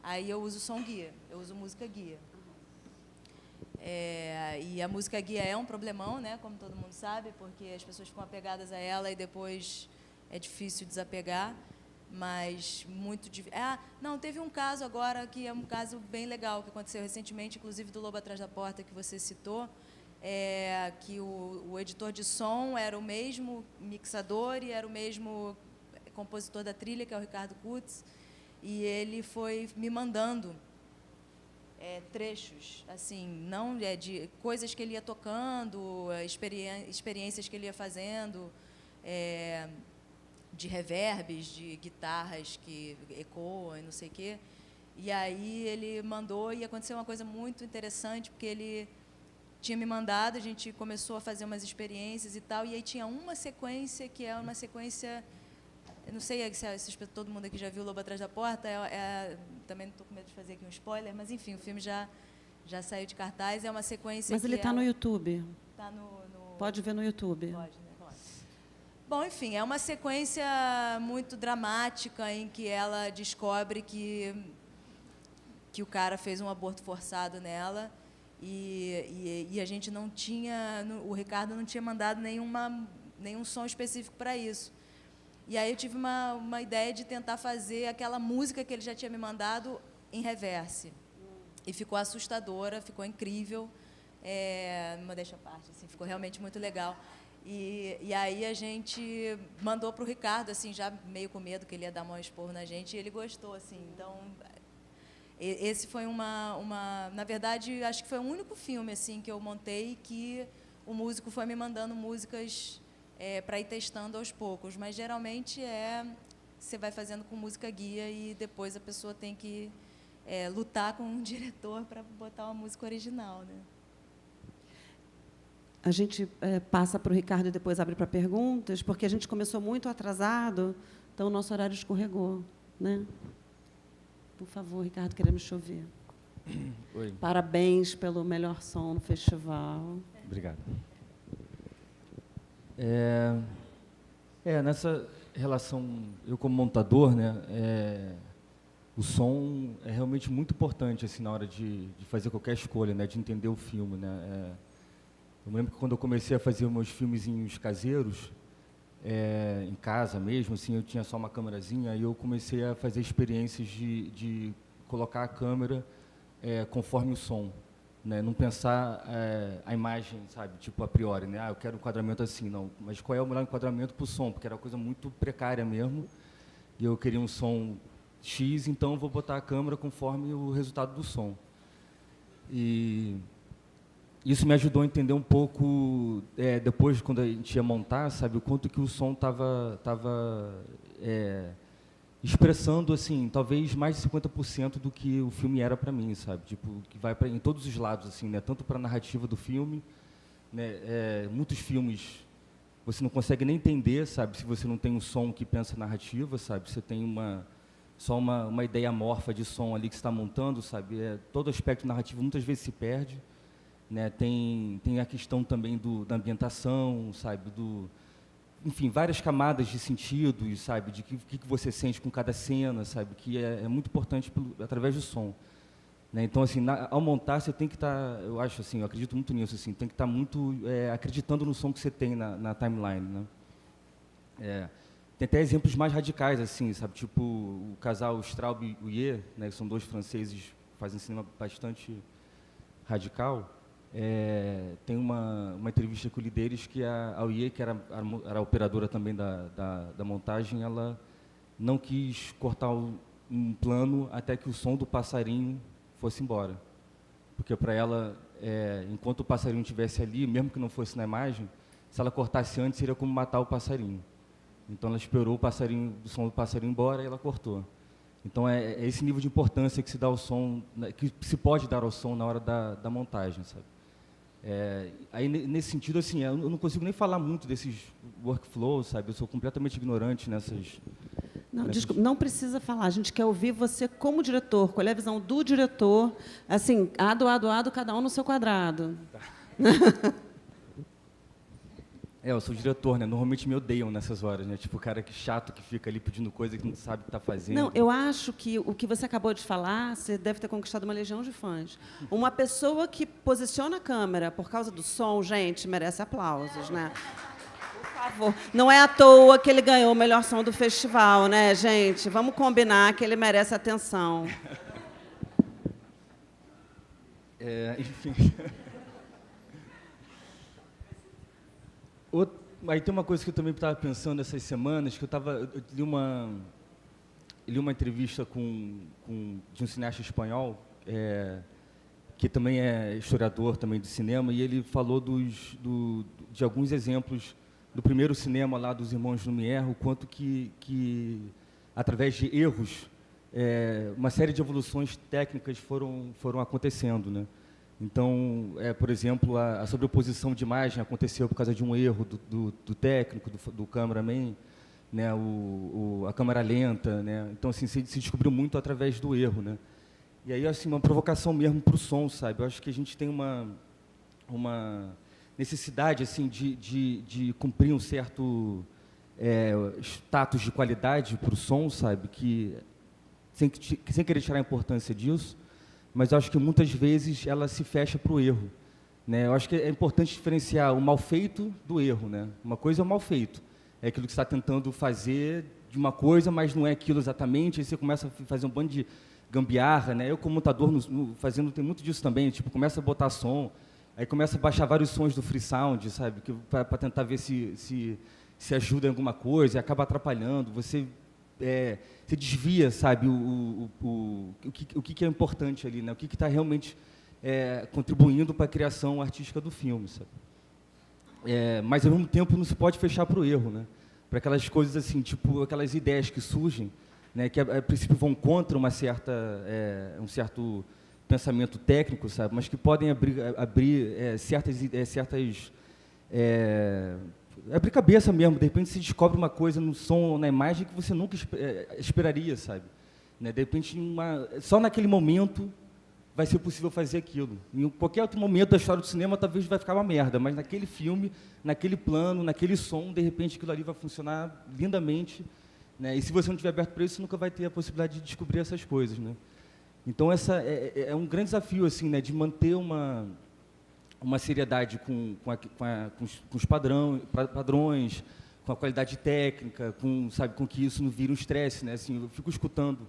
Aí eu uso som guia, eu uso música guia. E a música guia é um problemão, né, como todo mundo sabe, porque as pessoas ficam apegadas a ela e depois é difícil desapegar, mas muito difícil. Não, teve um caso agora que é um caso bem legal, que aconteceu recentemente, inclusive do Lobo Atrás da Porta, que você citou, que o editor de som era o mesmo mixador e era o mesmo compositor da trilha, que é o Ricardo Kutz, e ele foi me mandando trechos, assim, não de coisas que ele ia tocando, experiências que ele ia fazendo, de reverbes, de guitarras que ecoam e não sei o quê. E aí ele mandou, e aconteceu uma coisa muito interessante, porque ele tinha me mandado, a gente começou a fazer umas experiências e tal, e aí tinha uma sequência que é uma sequência... Eu não sei se todo mundo aqui já viu o Lobo Atrás da Porta, também não estou com medo de fazer aqui um spoiler, mas, enfim, o filme já saiu de cartaz, é uma sequência Mas ele está no YouTube. Está Pode ver no YouTube. Pode, né? Pode. Bom, enfim, é uma sequência muito dramática em que ela descobre que o cara fez um aborto forçado nela e a gente não tinha... O Ricardo não tinha mandado nenhum som específico para isso. E aí eu tive uma ideia de tentar fazer aquela música que ele já tinha me mandado em reverse. e ficou assustadora, ficou incrível. Modéstia à parte, assim, ficou realmente muito legal. E aí a gente mandou para o Ricardo, assim, já meio com medo que ele ia dar maior esporro na gente, e ele gostou, assim. Então, esse foi na verdade, acho que foi o único filme, assim, que eu montei que o músico foi me mandando músicas para ir testando aos poucos. Mas geralmente você vai fazendo com música guia e depois a pessoa tem que lutar com um diretor para botar uma música original, né? A gente passa para o Ricardo e depois abre para perguntas, porque a gente começou muito atrasado, então o nosso horário escorregou, né? Por favor, Ricardo, queremos te ouvir. Oi. Parabéns pelo melhor som no festival. Obrigado. Nessa relação, eu como montador, né, o som é realmente muito importante assim, na hora de fazer qualquer escolha, né, de entender o filme, né. Eu me lembro que quando eu comecei a fazer meus filmezinhos caseiros, em casa mesmo, assim, eu tinha só uma câmerazinha, e eu comecei a fazer experiências de colocar a câmera conforme o som, né? Não pensar a imagem, sabe, tipo a priori, né? Eu quero um enquadramento assim, não. Mas qual é o melhor enquadramento para o som? Porque era uma coisa muito precária mesmo, e eu queria um som X, então eu vou botar a câmera conforme o resultado do som. E isso me ajudou a entender um pouco, depois, quando a gente ia montar, sabe, o quanto que o som estava expressando, assim, talvez mais de 50% do que o filme era para mim, sabe, tipo, que vai em todos os lados, assim, né, tanto para a narrativa do filme, né, muitos filmes você não consegue nem entender, sabe, se você não tem um som que pensa narrativa, sabe, você tem só uma ideia amorfa de som ali que você está montando, sabe, todo aspecto narrativo muitas vezes se perde. Né, tem a questão também da ambientação, sabe, enfim, várias camadas de sentidos, sabe, de que você sente com cada cena, sabe, que é muito importante através do som. Né, então, assim, ao montar, você tem que estar, eu acho, assim, eu acredito muito nisso, assim, tem que estar muito acreditando no som que você tem na timeline, né. Tem até exemplos mais radicais, assim, sabe, tipo o casal Straub e Huye, né, que são dois franceses que fazem cinema bastante radical. Tem uma entrevista que eu li deles que a Huye, que era a operadora também da montagem, ela não quis cortar um plano até que o som do passarinho fosse embora. Porque para ela, enquanto o passarinho estivesse ali, mesmo que não fosse na imagem, se ela cortasse antes, seria como matar o passarinho. Então ela esperou o som do passarinho embora e ela cortou. Então é esse nível de importância que se dá ao som, que se pode dar ao som na hora da montagem, sabe? Aí nesse sentido, assim, eu não consigo nem falar muito desses workflows, sabe? Eu sou completamente ignorante nessas. Não, desculpa, não precisa falar. A gente quer ouvir você como diretor. Qual é a visão do diretor? Assim, ado, cada um no seu quadrado. Tá. Eu sou diretor, né? Normalmente me odeiam nessas horas, né? Tipo, o cara que chato que fica ali pedindo coisa que não sabe o que está fazendo. Não, eu acho que o que você acabou de falar, você deve ter conquistado uma legião de fãs. Uma pessoa que posiciona a câmera por causa do som, gente, merece aplausos, né? Por favor. Não é à toa que ele ganhou o melhor som do festival, né, gente? Vamos combinar que ele merece atenção. Enfim... Aí tem uma coisa que eu também estava pensando essas semanas, que eu li uma entrevista de um cineasta espanhol, que também é historiador também de cinema, e ele falou de alguns exemplos do primeiro cinema lá dos irmãos Lumière, o quanto que através de erros, uma série de evoluções técnicas foram acontecendo, né? Então, por exemplo, a sobreposição de imagem aconteceu por causa de um erro do técnico, do cameraman, né? A câmera lenta, né? Então, assim, se descobriu muito através do erro, né? E aí, assim, uma provocação mesmo para o som, sabe? Eu acho que a gente tem uma necessidade, assim, de cumprir um certo status de qualidade para o som, sabe? Que sem querer tirar a importância disso, mas eu acho que muitas vezes ela se fecha para o erro, né? Eu acho que é importante diferenciar o mal feito do erro, né? Uma coisa é o mal feito, é aquilo que você está tentando fazer de uma coisa, mas não é aquilo exatamente, aí você começa a fazer um bando de gambiarra, né? Eu, como montador, fazendo, tem muito disso também, tipo, começa a botar som, aí começa a baixar vários sons do free sound, sabe? Para tentar ver se ajuda em alguma coisa, e acaba atrapalhando, você desvia, sabe, o que é importante ali, né? O que está realmente contribuindo para a criação artística do filme, sabe? Mas, ao mesmo tempo, não se pode fechar para o erro, né? Para aquelas coisas assim, tipo, aquelas ideias que surgem, né, que a princípio vão contra um certo pensamento técnico, sabe, mas que podem abrir abrir cabeça mesmo. De repente se descobre uma coisa no som ou na imagem que você nunca esperaria, sabe, né? De repente só naquele momento vai ser possível fazer aquilo. Em qualquer outro momento da história do cinema talvez vai ficar uma merda, mas naquele filme, naquele plano, naquele som, de repente aquilo ali vai funcionar lindamente, né? E se você não estiver aberto para isso, você nunca vai ter a possibilidade de descobrir essas coisas, né? Então essa é um grande desafio, assim, né, de manter uma seriedade com os padrões, com a qualidade técnica, com que isso não vira um estresse, né? Assim, eu fico escutando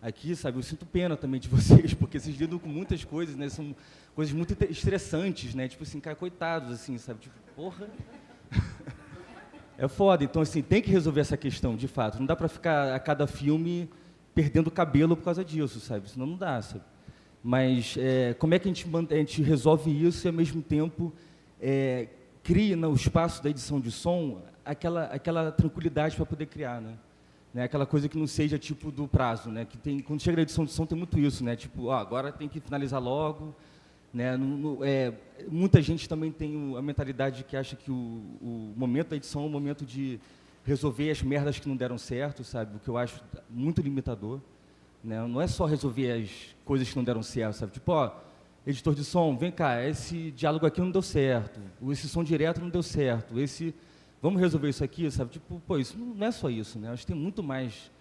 aqui, sabe, eu sinto pena também de vocês, porque vocês lidam com muitas coisas, né? São coisas muito estressantes, né? Tipo assim, cara, coitados, assim, sabe? Tipo, porra. É foda. Então, assim, tem que resolver essa questão, de fato. Não dá para ficar a cada filme perdendo cabelo por causa disso, sabe? Senão não dá, sabe? Mas como é que a gente resolve isso e, ao mesmo tempo, cria no espaço da edição de som aquela tranquilidade para poder criar, né? Aquela coisa que não seja tipo do prazo, né? Que quando chega na edição de som tem muito isso, né? Tipo, agora tem que finalizar logo, né? Muita gente também tem a mentalidade que acha que o momento da edição é o momento de resolver as merdas que não deram certo, sabe? O que eu acho muito limitador, né? Não é só resolver as coisas que não deram certo, sabe? Tipo, editor de som, vem cá, esse diálogo aqui não deu certo, esse som direto não deu certo, vamos resolver isso aqui, sabe? Tipo, pô, isso não é só isso, né? Acho que tem muito mais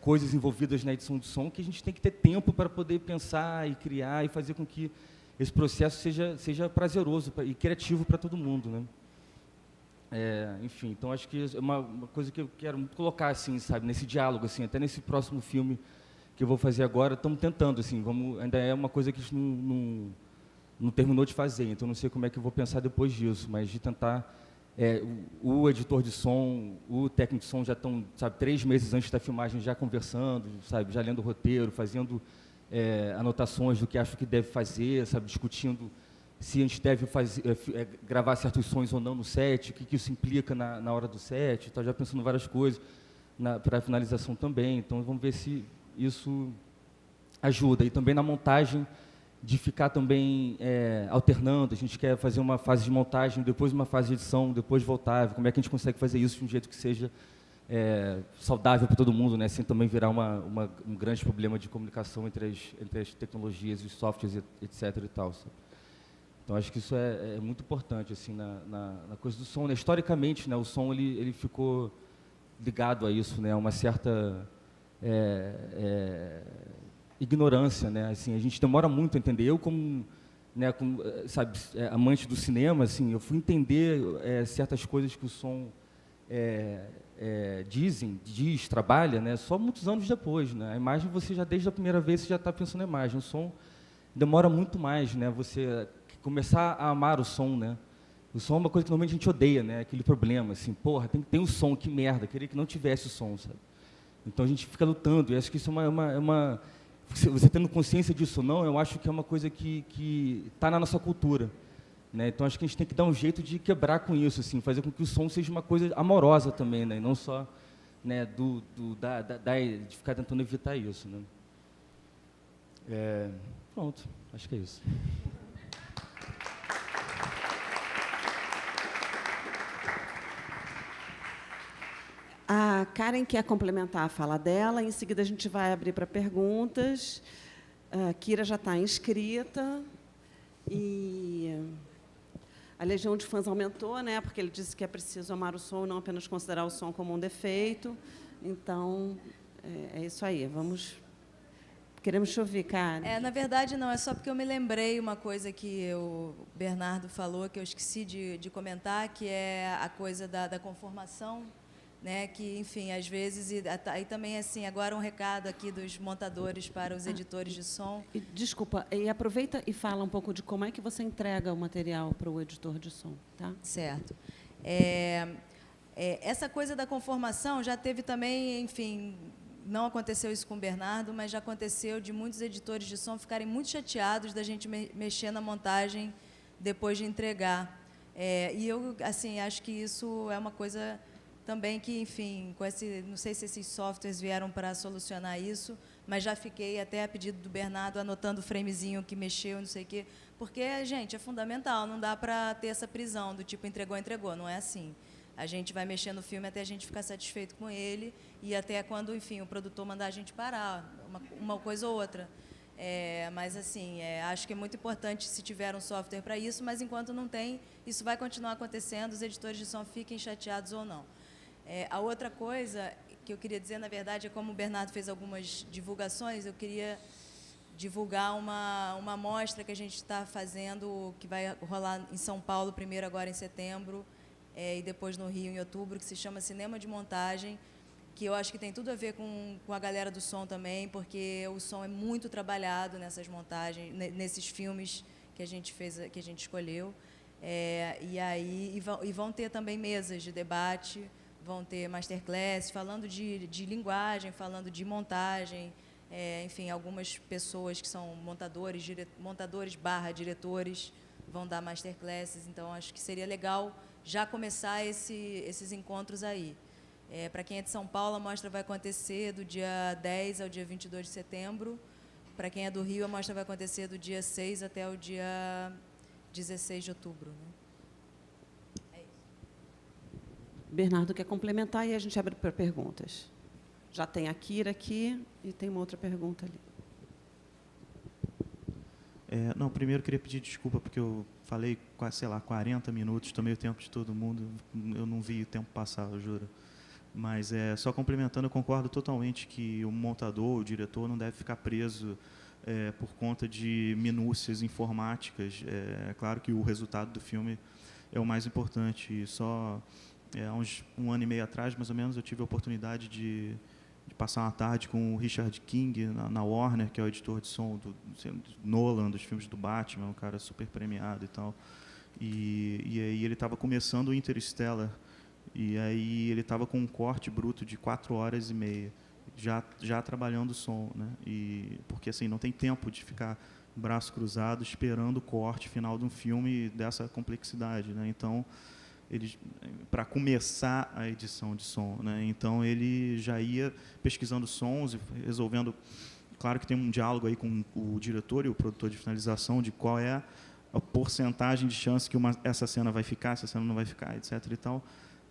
coisas envolvidas na edição de som que a gente tem que ter tempo para poder pensar e criar e fazer com que esse processo seja prazeroso e criativo para todo mundo, né? Enfim, então acho que é uma coisa que eu quero muito colocar, assim, sabe, nesse diálogo, assim, até nesse próximo filme que eu vou fazer agora, estamos tentando, assim, ainda é uma coisa que a gente não terminou de fazer, então não sei como é que eu vou pensar depois disso, mas de tentar, o editor de som, o técnico de som já estão, sabe, 3 meses antes da filmagem já conversando, sabe, já lendo o roteiro, fazendo anotações do que acho que deve fazer, sabe, discutindo se a gente deve gravar certos sons ou não no set, o que isso implica na hora do set, tá já pensando várias coisas para a finalização também, então vamos ver se isso ajuda. E também na montagem, de ficar também alternando, a gente quer fazer uma fase de montagem, depois uma fase de edição, depois voltar, como é que a gente consegue fazer isso de um jeito que seja saudável para todo mundo, né, sem também virar um grande problema de comunicação entre as tecnologias, os softwares, etc. e tal, sabe? Então, acho que isso é muito importante, assim, na coisa do som, né? Historicamente, né, o som ele ficou ligado a isso, né, a uma certa ignorância, né? Assim, a gente demora muito a entender. Eu, como sabe, amante do cinema, assim, eu fui entender certas coisas que o som trabalha, né, só muitos anos depois, né? A imagem, você já desde a primeira vez você já está pensando na imagem. O som demora muito mais, né? Você começar a amar o som, né? O som é uma coisa que normalmente a gente odeia, né? Aquele problema, assim, porra, tem o som, que merda, queria que não tivesse o som, sabe? Então a gente fica lutando, e acho que isso você tendo consciência disso ou não, eu acho que é uma coisa que está na nossa cultura, né? Então acho que a gente tem que dar um jeito de quebrar com isso, assim, fazer com que o som seja uma coisa amorosa também, né? E não só, né, de ficar tentando evitar isso, né? Pronto, acho que é isso. A Karen quer complementar a fala dela, em seguida a gente vai abrir para perguntas. A Kira já está inscrita e a legião de fãs aumentou, né? Porque ele disse que é preciso amar o som e não apenas considerar o som como um defeito. Então, é isso aí. Queremos te ouvir, Karen. Na verdade, não. É só porque eu me lembrei uma coisa que o Bernardo falou, que eu esqueci de comentar, que é a coisa da conformação, né, que, enfim, às vezes... E aí também, assim, agora um recado aqui dos montadores para os editores de som. Desculpa, e aproveita e fala um pouco de como é que você entrega o material para o editor de som, tá? Certo. Essa coisa da conformação já teve também, enfim, não aconteceu isso com o Bernardo, mas já aconteceu de muitos editores de som ficarem muito chateados da gente mexer na montagem depois de entregar. E eu, assim, acho que isso é uma coisa também que, enfim, não sei se esses softwares vieram para solucionar isso, mas já fiquei até a pedido do Bernardo anotando o framezinho que mexeu, não sei o quê, porque, gente, é fundamental, não dá para ter essa prisão do tipo entregou, não é assim. A gente vai mexer no filme até a gente ficar satisfeito com ele e até quando, enfim, o produtor mandar a gente parar, uma coisa ou outra. Mas, assim, acho que é muito importante se tiver um software para isso, mas enquanto não tem, isso vai continuar acontecendo, os editores de som fiquem chateados ou não. A outra coisa que eu queria dizer, na verdade, é como o Bernardo fez algumas divulgações, eu queria divulgar uma mostra que a gente está fazendo, que vai rolar em São Paulo, primeiro agora em setembro, e depois no Rio, em outubro, que se chama Cinema de Montagem, que eu acho que tem tudo a ver com a galera do som também, porque o som é muito trabalhado nessas montagens, nesses filmes que a gente fez, que a gente escolheu. E vão ter também mesas de debate, vão ter masterclass falando de linguagem, falando de montagem, enfim, algumas pessoas que são montadores/diretores vão dar masterclasses, então acho que seria legal já começar esses encontros aí. Para quem é de São Paulo, a mostra vai acontecer do dia 10 ao dia 22 de setembro. Para quem é do Rio, a mostra vai acontecer do dia 6 até o dia 16 de outubro. Né? É isso. Bernardo quer complementar e a gente abre para perguntas. Já tem a Kira aqui e tem uma outra pergunta ali. Não, primeiro eu queria pedir desculpa porque eu falei, sei lá, 40 minutos, tomei o tempo de todo mundo, eu não vi o tempo passar, eu juro. Mas, só complementando, eu concordo totalmente que o montador, o diretor, não deve ficar preso por conta de minúcias informáticas. É claro que o resultado do filme é o mais importante. E só há uns 1 ano e meio atrás, mais ou menos, eu tive a oportunidade de passar uma tarde com o Richard King na Warner, que é o editor de som do Nolan, dos filmes do Batman, um cara super premiado e tal. E aí ele estava começando o Interstellar, e aí ele estava com um corte bruto de 4 horas e meia, já trabalhando o som, né? Porque assim, não tem tempo de ficar braço cruzado esperando o corte final de um filme dessa complexidade, né? Então, para começar a edição de som, né? Então ele já ia pesquisando sons e resolvendo. Claro que tem um diálogo aí com o diretor e o produtor de finalização de qual é a porcentagem de chance que essa cena vai ficar, essa cena não vai ficar, etc. e tal.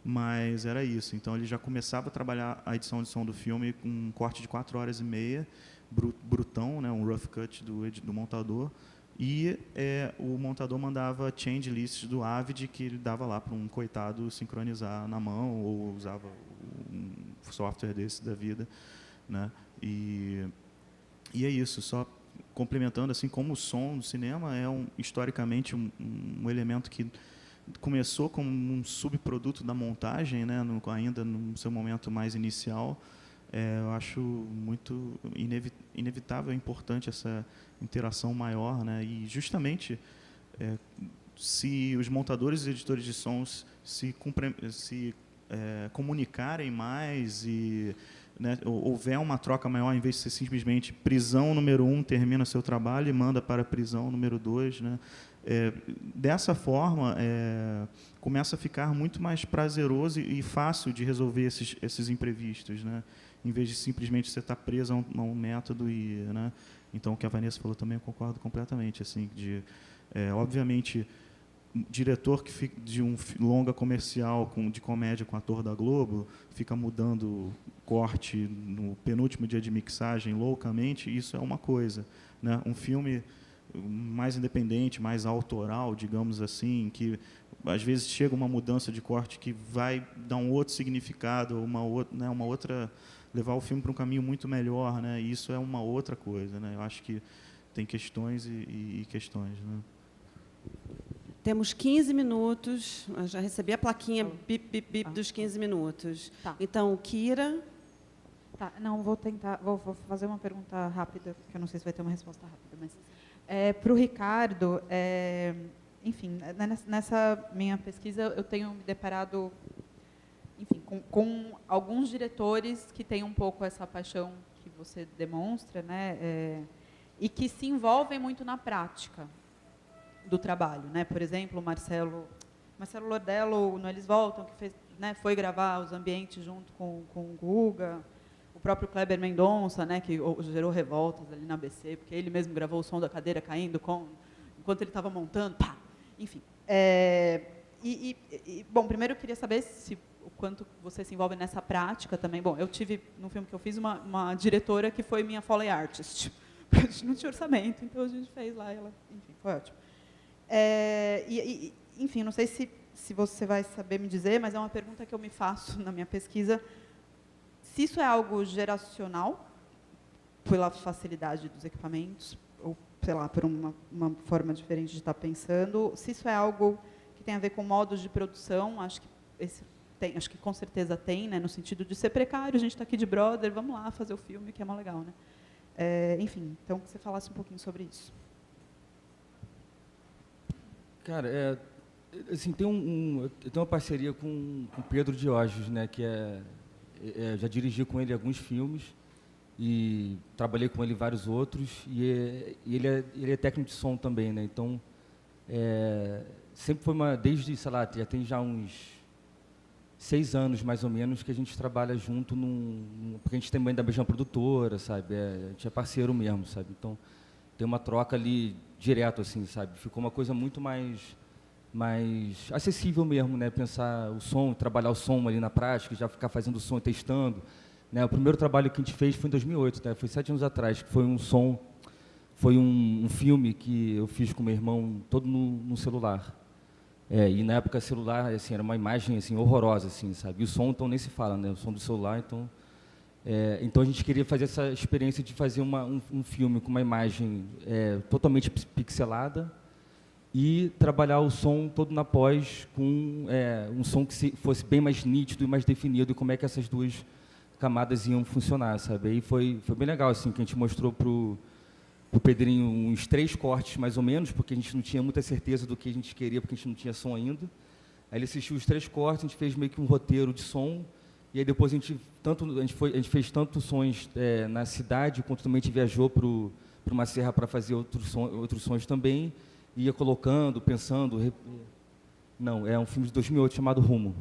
Mas era isso. Então ele já começava a trabalhar a edição de som do filme com um corte de 4 horas e meia, brutão, né? Um rough cut do montador. E o montador mandava change lists do Avid, que ele dava lá para um coitado sincronizar na mão, ou usava um software desse da vida, né? E é isso, só complementando, assim, como o som do cinema é historicamente um elemento que começou como um subproduto da montagem, né? Ainda no seu momento mais inicial. Eu acho muito inevitável e importante essa interação maior, né? E justamente se os montadores e editores de sons se comunicarem mais e, né, houver uma troca maior, em vez de ser simplesmente prisão número 1 termina seu trabalho e manda para a prisão número 2, né? Dessa forma, começa a ficar muito mais prazeroso e fácil de resolver esses imprevistos, né? Em vez de simplesmente você estar preso a um método. Né? Então, o que a Vanessa falou também, eu concordo completamente. Assim, obviamente, diretor de um longa comercial de comédia com ator da Globo fica mudando corte no penúltimo dia de mixagem loucamente, isso é uma coisa, né? Um filme mais independente, mais autoral, digamos assim, que às vezes chega uma mudança de corte que vai dar um outro significado, uma outra, levar o filme para um caminho muito melhor, né? E isso é uma outra coisa, né? Eu acho que tem questões e questões, né? Temos 15 minutos. Eu já recebi a plaquinha bip, bip, bip dos 15 minutos. Tá. Então, Kira. Tá, não, vou fazer uma pergunta rápida, porque eu não sei se vai ter uma resposta rápida, mas para o Ricardo, enfim, nessa minha pesquisa eu tenho me deparado, enfim, com alguns diretores que têm um pouco essa paixão que você demonstra, né, e que se envolvem muito na prática do trabalho, né? Por exemplo, o Marcelo Lordello, no Eles Voltam, que fez, né, foi gravar os ambientes junto com o Guga. O próprio Kleber Mendonça, né, que gerou revoltas ali na ABC, porque ele mesmo gravou o som da cadeira caindo enquanto ele estava montando. Pá! Enfim. Bom, primeiro eu queria saber o quanto você se envolve nessa prática também. Bom, eu tive, no filme que eu fiz, uma diretora que foi minha Foley Artist. A gente não tinha orçamento, então a gente fez lá, ela, enfim, foi ótimo. Enfim, não sei se você vai saber me dizer, mas é uma pergunta que eu me faço na minha pesquisa. Se isso é algo geracional, pela facilidade dos equipamentos, ou, sei lá, por uma forma diferente de estar pensando, se isso é algo que tem a ver com modos de produção, acho que com certeza tem, né, no sentido de ser precário, a gente está aqui de brother, vamos lá fazer o filme, que é mó legal, né? Enfim, então, que você falasse um pouquinho sobre isso. Cara, assim, eu tenho uma parceria com o Pedro Diógenes, né, que já dirigi com ele alguns filmes e trabalhei com ele vários outros, e ele é técnico de som também, né? Então, sempre foi desde, sei lá, já uns 6 anos, mais ou menos, que a gente trabalha junto, porque a gente também é da mesma produtora, sabe? A gente é parceiro mesmo, sabe? Então, tem uma troca ali direto, assim, sabe? Ficou uma coisa muito mais acessível mesmo, né? Pensar o som, trabalhar o som ali na prática, já ficar fazendo o som e testando, né? O primeiro trabalho que a gente fez foi em 2008, né? Foi 7 anos atrás, que foi um filme que eu fiz com meu irmão todo no celular. E na época celular, assim, era uma imagem assim horrorosa, assim, sabe? E o som, então nem se fala, né? O som do celular, então. Então a gente queria fazer essa experiência de fazer um filme com uma imagem totalmente pixelada, e trabalhar o som todo na pós com um som que fosse bem mais nítido e mais definido, e como é que essas duas camadas iam funcionar, sabe? Aí foi bem legal, assim, que a gente mostrou pro Pedrinho uns 3 cortes, mais ou menos, porque a gente não tinha muita certeza do que a gente queria, porque a gente não tinha som ainda. Aí ele assistiu os 3 cortes, a gente fez meio que um roteiro de som, e aí depois a gente fez tanto sons na cidade, quanto também a gente viajou para uma serra para fazer outros sons também, ia colocando, pensando. Não, é um filme de 2008 chamado Rumo.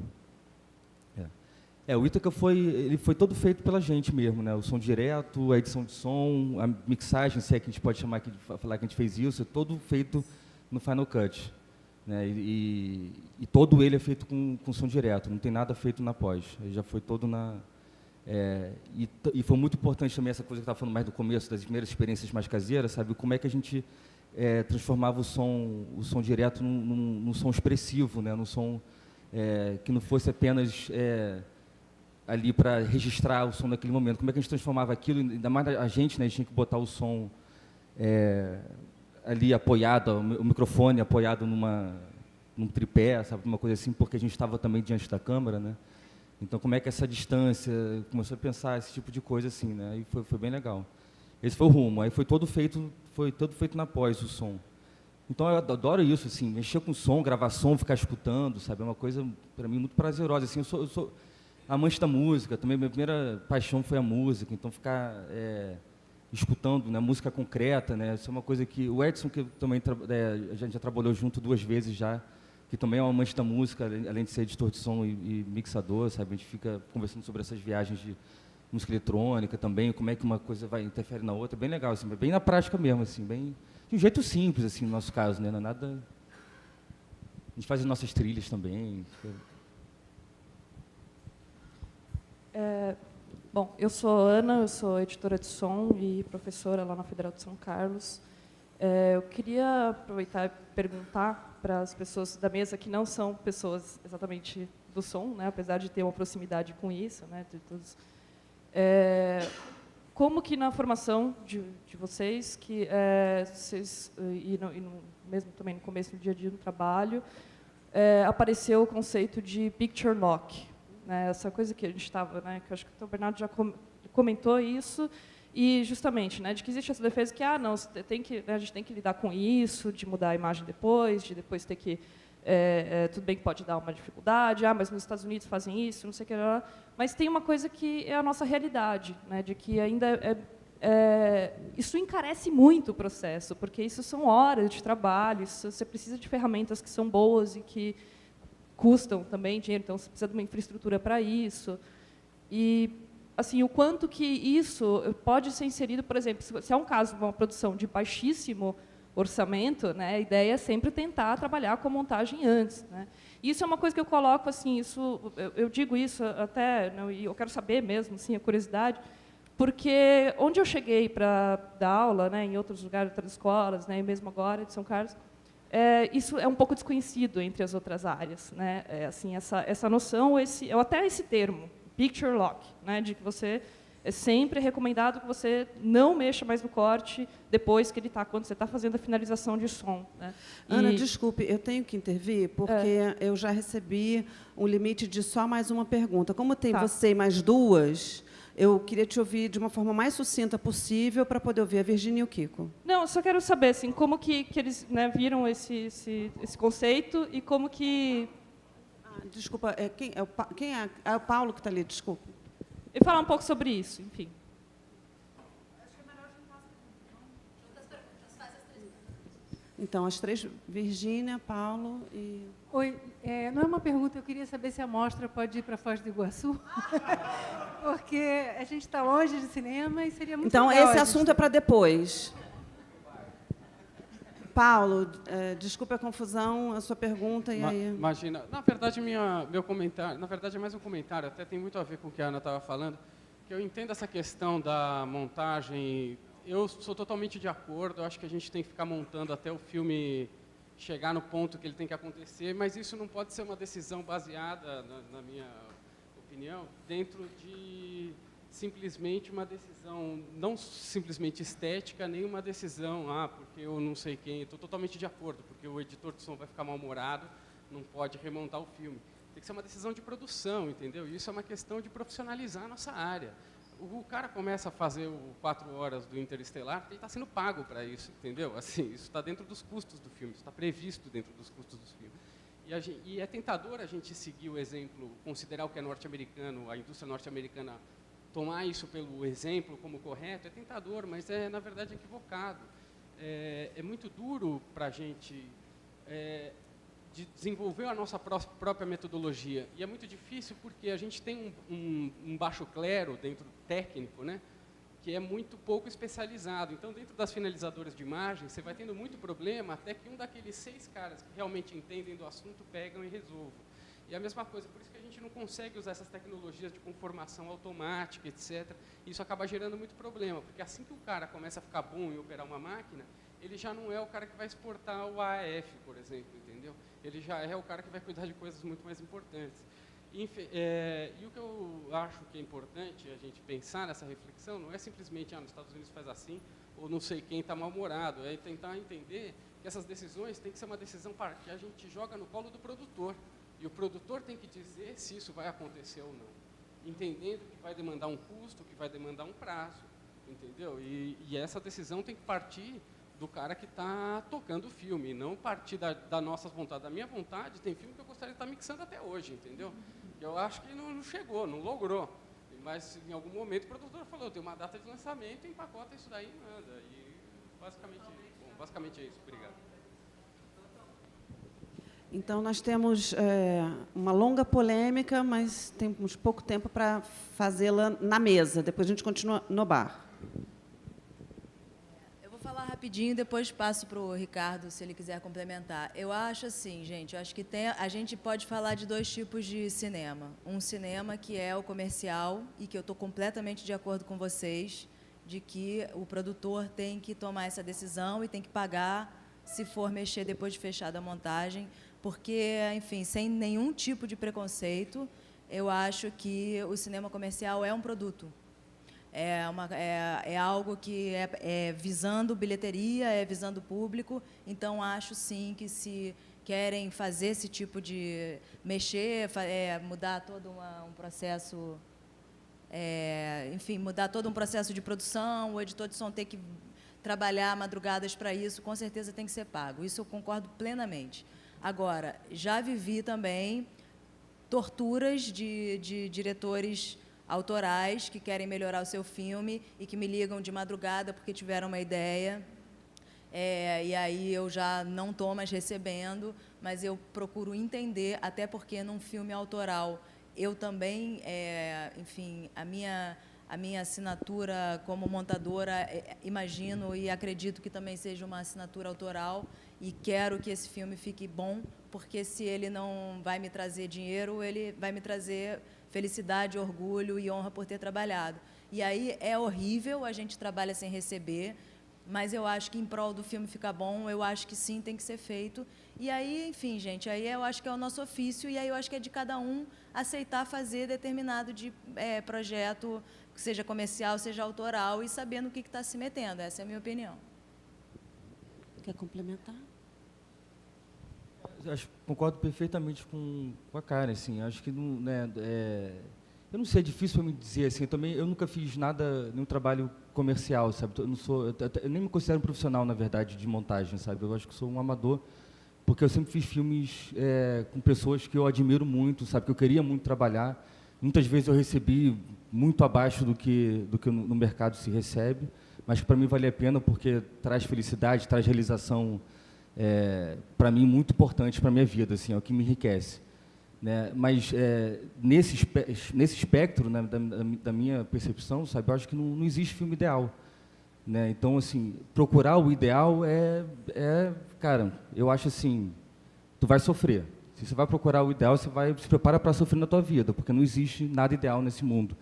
O Ítaca foi todo feito pela gente mesmo, né? O som direto, a edição de som, a mixagem, se é que a gente pode falar que a gente fez isso, é todo feito no Final Cut, né? E todo ele é feito com som direto, não tem nada feito na pós. Já foi todo na... E foi muito importante também essa coisa que eu estava falando mais no começo, das primeiras experiências mais caseiras, sabe? Como é que a gente transformava o som direto num som expressivo, né? Num som que não fosse apenas ali para registrar o som naquele momento. Como é que a gente transformava aquilo, ainda mais a gente, né? A gente tinha que botar o som ali apoiado, o microfone apoiado num tripé, sabe? Uma coisa assim, porque a gente estava também diante da câmera, né? Então, como é que essa distância, começou a pensar esse tipo de coisa assim, né? E foi bem legal. Esse foi o Rumo. Aí foi todo feito na pós, o som. Então, eu adoro isso, assim, mexer com som, gravar som, ficar escutando, sabe? É uma coisa, para mim, muito prazerosa. Assim, eu sou amante da música, também minha primeira paixão foi a música, então ficar escutando, né, música concreta, né? Isso é uma coisa que o Edson, que também a gente já trabalhou junto 2 vezes já, que também é um amante da música, além de ser editor de som e mixador, sabe? A gente fica conversando sobre essas viagens de música eletrônica também, como é que uma coisa vai interferir na outra, bem legal, assim, bem na prática mesmo, assim, bem de um jeito simples, assim, no nosso caso, né? Não é nada. A gente faz as nossas trilhas também. Bom, eu sou Ana, eu sou editora de som e professora lá na Federal de São Carlos. Eu queria aproveitar e perguntar para as pessoas da mesa que não são pessoas exatamente do som, né, apesar de ter uma proximidade com isso, né, de todos, como que na formação de vocês, que vocês mesmo também no começo do dia a dia no trabalho, apareceu o conceito de picture lock, né? Essa coisa que a gente estava, né, que eu acho que o Bernardo já comentou isso, e justamente, né, de que existe essa defesa que, não, a gente tem que lidar com isso, de mudar a imagem depois, de depois ter que, tudo bem que pode dar uma dificuldade, mas nos Estados Unidos fazem isso, não sei o que, mas tem uma coisa que é a nossa realidade, né, de que ainda isso encarece muito o processo, porque isso são horas de trabalho, você precisa de ferramentas que são boas e que custam também dinheiro, então você precisa de uma infraestrutura para isso. E assim, o quanto que isso pode ser inserido, por exemplo, se é um caso de uma produção de baixíssimo orçamento, né, a ideia é sempre tentar trabalhar com a montagem antes, né. Isso é uma coisa que eu coloco assim, eu digo isso até, e eu quero saber mesmo, assim, a curiosidade, porque onde eu cheguei para dar aula, né, em outros lugares, outras escolas, né, e mesmo agora de São Carlos, isso é um pouco desconhecido entre as outras áreas, né, assim, essa noção, até esse termo, picture lock, né, de que você é sempre recomendado que você não mexa mais no corte depois que quando você está fazendo a finalização de som, né. Ana, desculpe, eu tenho que intervir, porque eu já recebi um limite de só mais uma pergunta. Como tem você e mais duas, eu queria te ouvir de uma forma mais sucinta possível para poder ouvir a Virgínia e o Kiko. Não, eu só quero saber assim, como que eles, né, viram esse conceito e como que... Desculpa, quem é o Paulo que está ali, desculpa. E falar um pouco sobre isso, enfim. Então, as três, Virgínia, Paulo e... Oi, não é uma pergunta, eu queria saber se a mostra pode ir para Foz do Iguaçu, porque a gente está longe de cinema e seria muito legal. Então, esse assunto é para depois. Paulo, desculpe a confusão, a sua pergunta e aí... Imagina, na verdade, meu comentário, na verdade é mais um comentário, até tem muito a ver com o que a Ana estava falando, que eu entendo essa questão da montagem, eu sou totalmente de acordo, eu acho que a gente tem que ficar montando até o filme chegar no ponto que ele tem que acontecer, mas isso não pode ser uma decisão baseada, na minha opinião, dentro de simplesmente uma decisão, não simplesmente estética, nem uma decisão, porque eu não sei quem, estou totalmente de acordo, porque o editor de som vai ficar mal-humorado, não pode remontar o filme. Tem que ser uma decisão de produção, entendeu? E isso é uma questão de profissionalizar a nossa área. O cara começa a fazer o 4 horas do Interestelar, ele está sendo pago para isso, entendeu? Assim, isso está dentro dos custos do filme, isso está previsto dentro dos custos do filme. E é tentador a gente seguir o exemplo, considerar o que é norte-americano, a indústria norte-americana, tomar isso pelo exemplo como correto, é tentador, mas na verdade, equivocado. É muito duro para a gente desenvolver a nossa própria metodologia. E é muito difícil porque a gente tem um baixo clero dentro técnico, né, que é muito pouco especializado. Então, dentro das finalizadoras de imagem, você vai tendo muito problema até que um daqueles 6 caras que realmente entendem do assunto pegam e resolvam. E a mesma coisa, por isso que a gente não consegue usar essas tecnologias de conformação automática, etc. Isso acaba gerando muito problema, porque assim que o cara começa a ficar bom em operar uma máquina, ele já não é o cara que vai exportar o AAF, por exemplo, entendeu? Ele já é o cara que vai cuidar de coisas muito mais importantes. E o que eu acho que é importante a gente pensar nessa reflexão não é simplesmente, nos Estados Unidos faz assim, ou não sei quem está mal-humorado, é tentar entender que essas decisões têm que ser uma decisão que a gente joga no colo do produtor. E o produtor tem que dizer se isso vai acontecer ou não, entendendo que vai demandar um custo, que vai demandar um prazo, entendeu? E essa decisão tem que partir do cara que está tocando o filme, não partir da nossa vontade. Da minha vontade, tem filme que eu gostaria de estar mixando até hoje, entendeu? Eu acho que não chegou, não logrou. Mas, em algum momento, o produtor falou, tem uma data de lançamento, empacota isso daí e manda. E, basicamente é isso. Obrigado. Então, nós temos uma longa polêmica, mas temos pouco tempo para fazê-la na mesa. Depois a gente continua no bar. Eu vou falar rapidinho, depois passo para o Ricardo, se ele quiser complementar. Eu acho assim, gente, eu acho que a gente pode falar de 2 tipos de cinema. Um cinema que é o comercial, e que eu estou completamente de acordo com vocês, de que o produtor tem que tomar essa decisão e tem que pagar se for mexer depois de fechada a montagem, porque, enfim, sem nenhum tipo de preconceito, eu acho que o cinema comercial é um produto. É algo que é visando bilheteria, é visando público. Então, acho, sim, que se querem fazer esse tipo de mexer, mudar todo um processo, enfim, mudar todo um processo de produção, o editor de som ter que trabalhar madrugadas para isso, com certeza tem que ser pago. Isso eu concordo plenamente. Agora, já vivi também torturas de diretores autorais que querem melhorar o seu filme e que me ligam de madrugada porque tiveram uma ideia. E aí eu já não estou mais recebendo, mas eu procuro entender, até porque num filme autoral eu também, enfim, a minha assinatura como montadora, imagino e acredito que também seja uma assinatura autoral e quero que esse filme fique bom, porque se ele não vai me trazer dinheiro, ele vai me trazer felicidade, orgulho e honra por ter trabalhado. E aí é horrível, a gente trabalha sem receber, mas eu acho que em prol do filme ficar bom, eu acho que sim, tem que ser feito. E aí, enfim, gente, aí eu acho que é o nosso ofício e aí eu acho que é de cada um aceitar fazer determinado projeto, seja comercial, seja autoral, e saber no que está se metendo. Essa é a minha opinião. Quer complementar? Concordo perfeitamente com a Karen, assim, acho que não, né, eu não sei, é difícil para me dizer, assim, eu nunca fiz nenhum trabalho comercial, sabe, eu nem me considero um profissional, na verdade, de montagem, sabe, eu acho que sou um amador, porque eu sempre fiz filmes com pessoas que eu admiro muito, sabe, que eu queria muito trabalhar, muitas vezes eu recebi muito abaixo do que no mercado se recebe, mas que para mim vale a pena porque traz felicidade, traz realização, para mim, muito importante para a minha vida, assim, é o que me enriquece. Né? Mas, nesse espectro, né, da minha percepção, sabe, eu acho que não existe filme ideal. Né? Então, assim, procurar o ideal cara, eu acho assim, tu vai sofrer. Se você vai procurar o ideal, você se prepara para sofrer na tua vida, porque não existe nada ideal nesse mundo.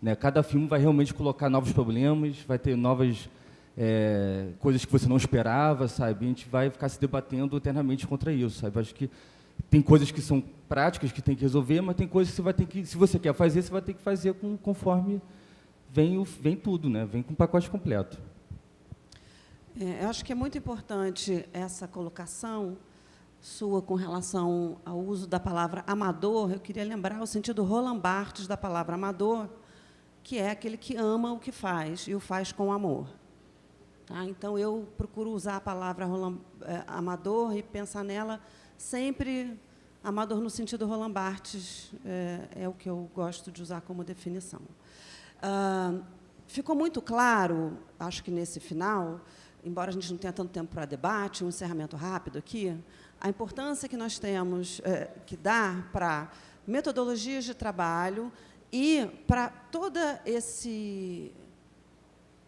Né? Cada filme vai realmente colocar novos problemas, vai ter novas coisas que você não esperava, sabe? A gente vai ficar se debatendo eternamente contra isso, sabe? Acho que tem coisas que são práticas que tem que resolver, mas tem coisas que você vai ter que, se você quer fazer, você vai ter que fazer conforme vem tudo, né? Vem com o pacote completo. Eu acho que é muito importante essa colocação sua com relação ao uso da palavra amador. Eu queria lembrar o sentido Roland Barthes da palavra amador, que é aquele que ama o que faz e o faz com amor. Tá? Então, eu procuro usar a palavra amador e pensar nela sempre amador no sentido Roland Barthes, é o que eu gosto de usar como definição. Ficou muito claro, acho que nesse final, embora a gente não tenha tanto tempo para debate, um encerramento rápido aqui, a importância que nós temos que dar para metodologias de trabalho e para todo esse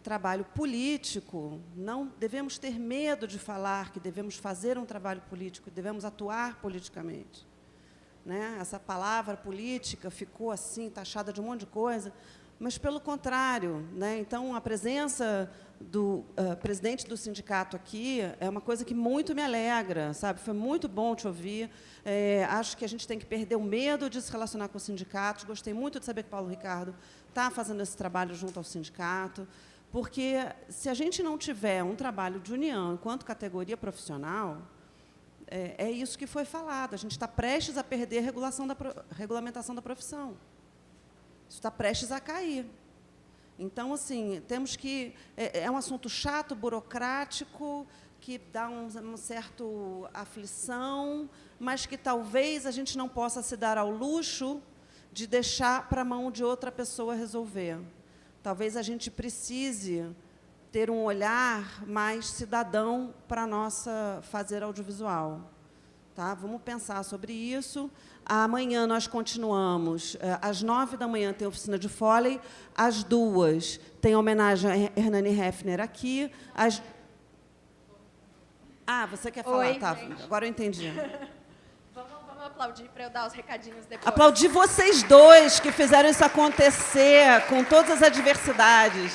trabalho político. Não devemos ter medo de falar que devemos fazer um trabalho político, devemos atuar politicamente. Né? Essa palavra política ficou assim, taxada de um monte de coisa, mas, pelo contrário, né? Então, a presença do presidente do sindicato aqui é uma coisa que muito me alegra, sabe? Foi muito bom te ouvir. Acho que a gente tem que perder o medo de se relacionar com os sindicatos. Gostei muito de saber que Paulo Ricardo está fazendo esse trabalho junto ao sindicato, porque, se a gente não tiver um trabalho de união enquanto categoria profissional, é isso que foi falado. A gente está prestes a perder a regulamentação da profissão. Isso está prestes a cair. Então, assim, temos que... É um assunto chato, burocrático, que dá uma certa aflição, mas que talvez a gente não possa se dar ao luxo de deixar para a mão de outra pessoa resolver. Talvez a gente precise ter um olhar mais cidadão para a nossa fazer audiovisual. Tá? Vamos pensar sobre isso. Amanhã nós continuamos. Às 9h tem oficina de Foley. Às 2h tem homenagem a Hernani Hefner aqui. Você quer falar? Oi, tá, gente. Agora eu entendi. Vamos aplaudir para eu dar os recadinhos depois. Aplaudir vocês dois que fizeram isso acontecer com todas as adversidades.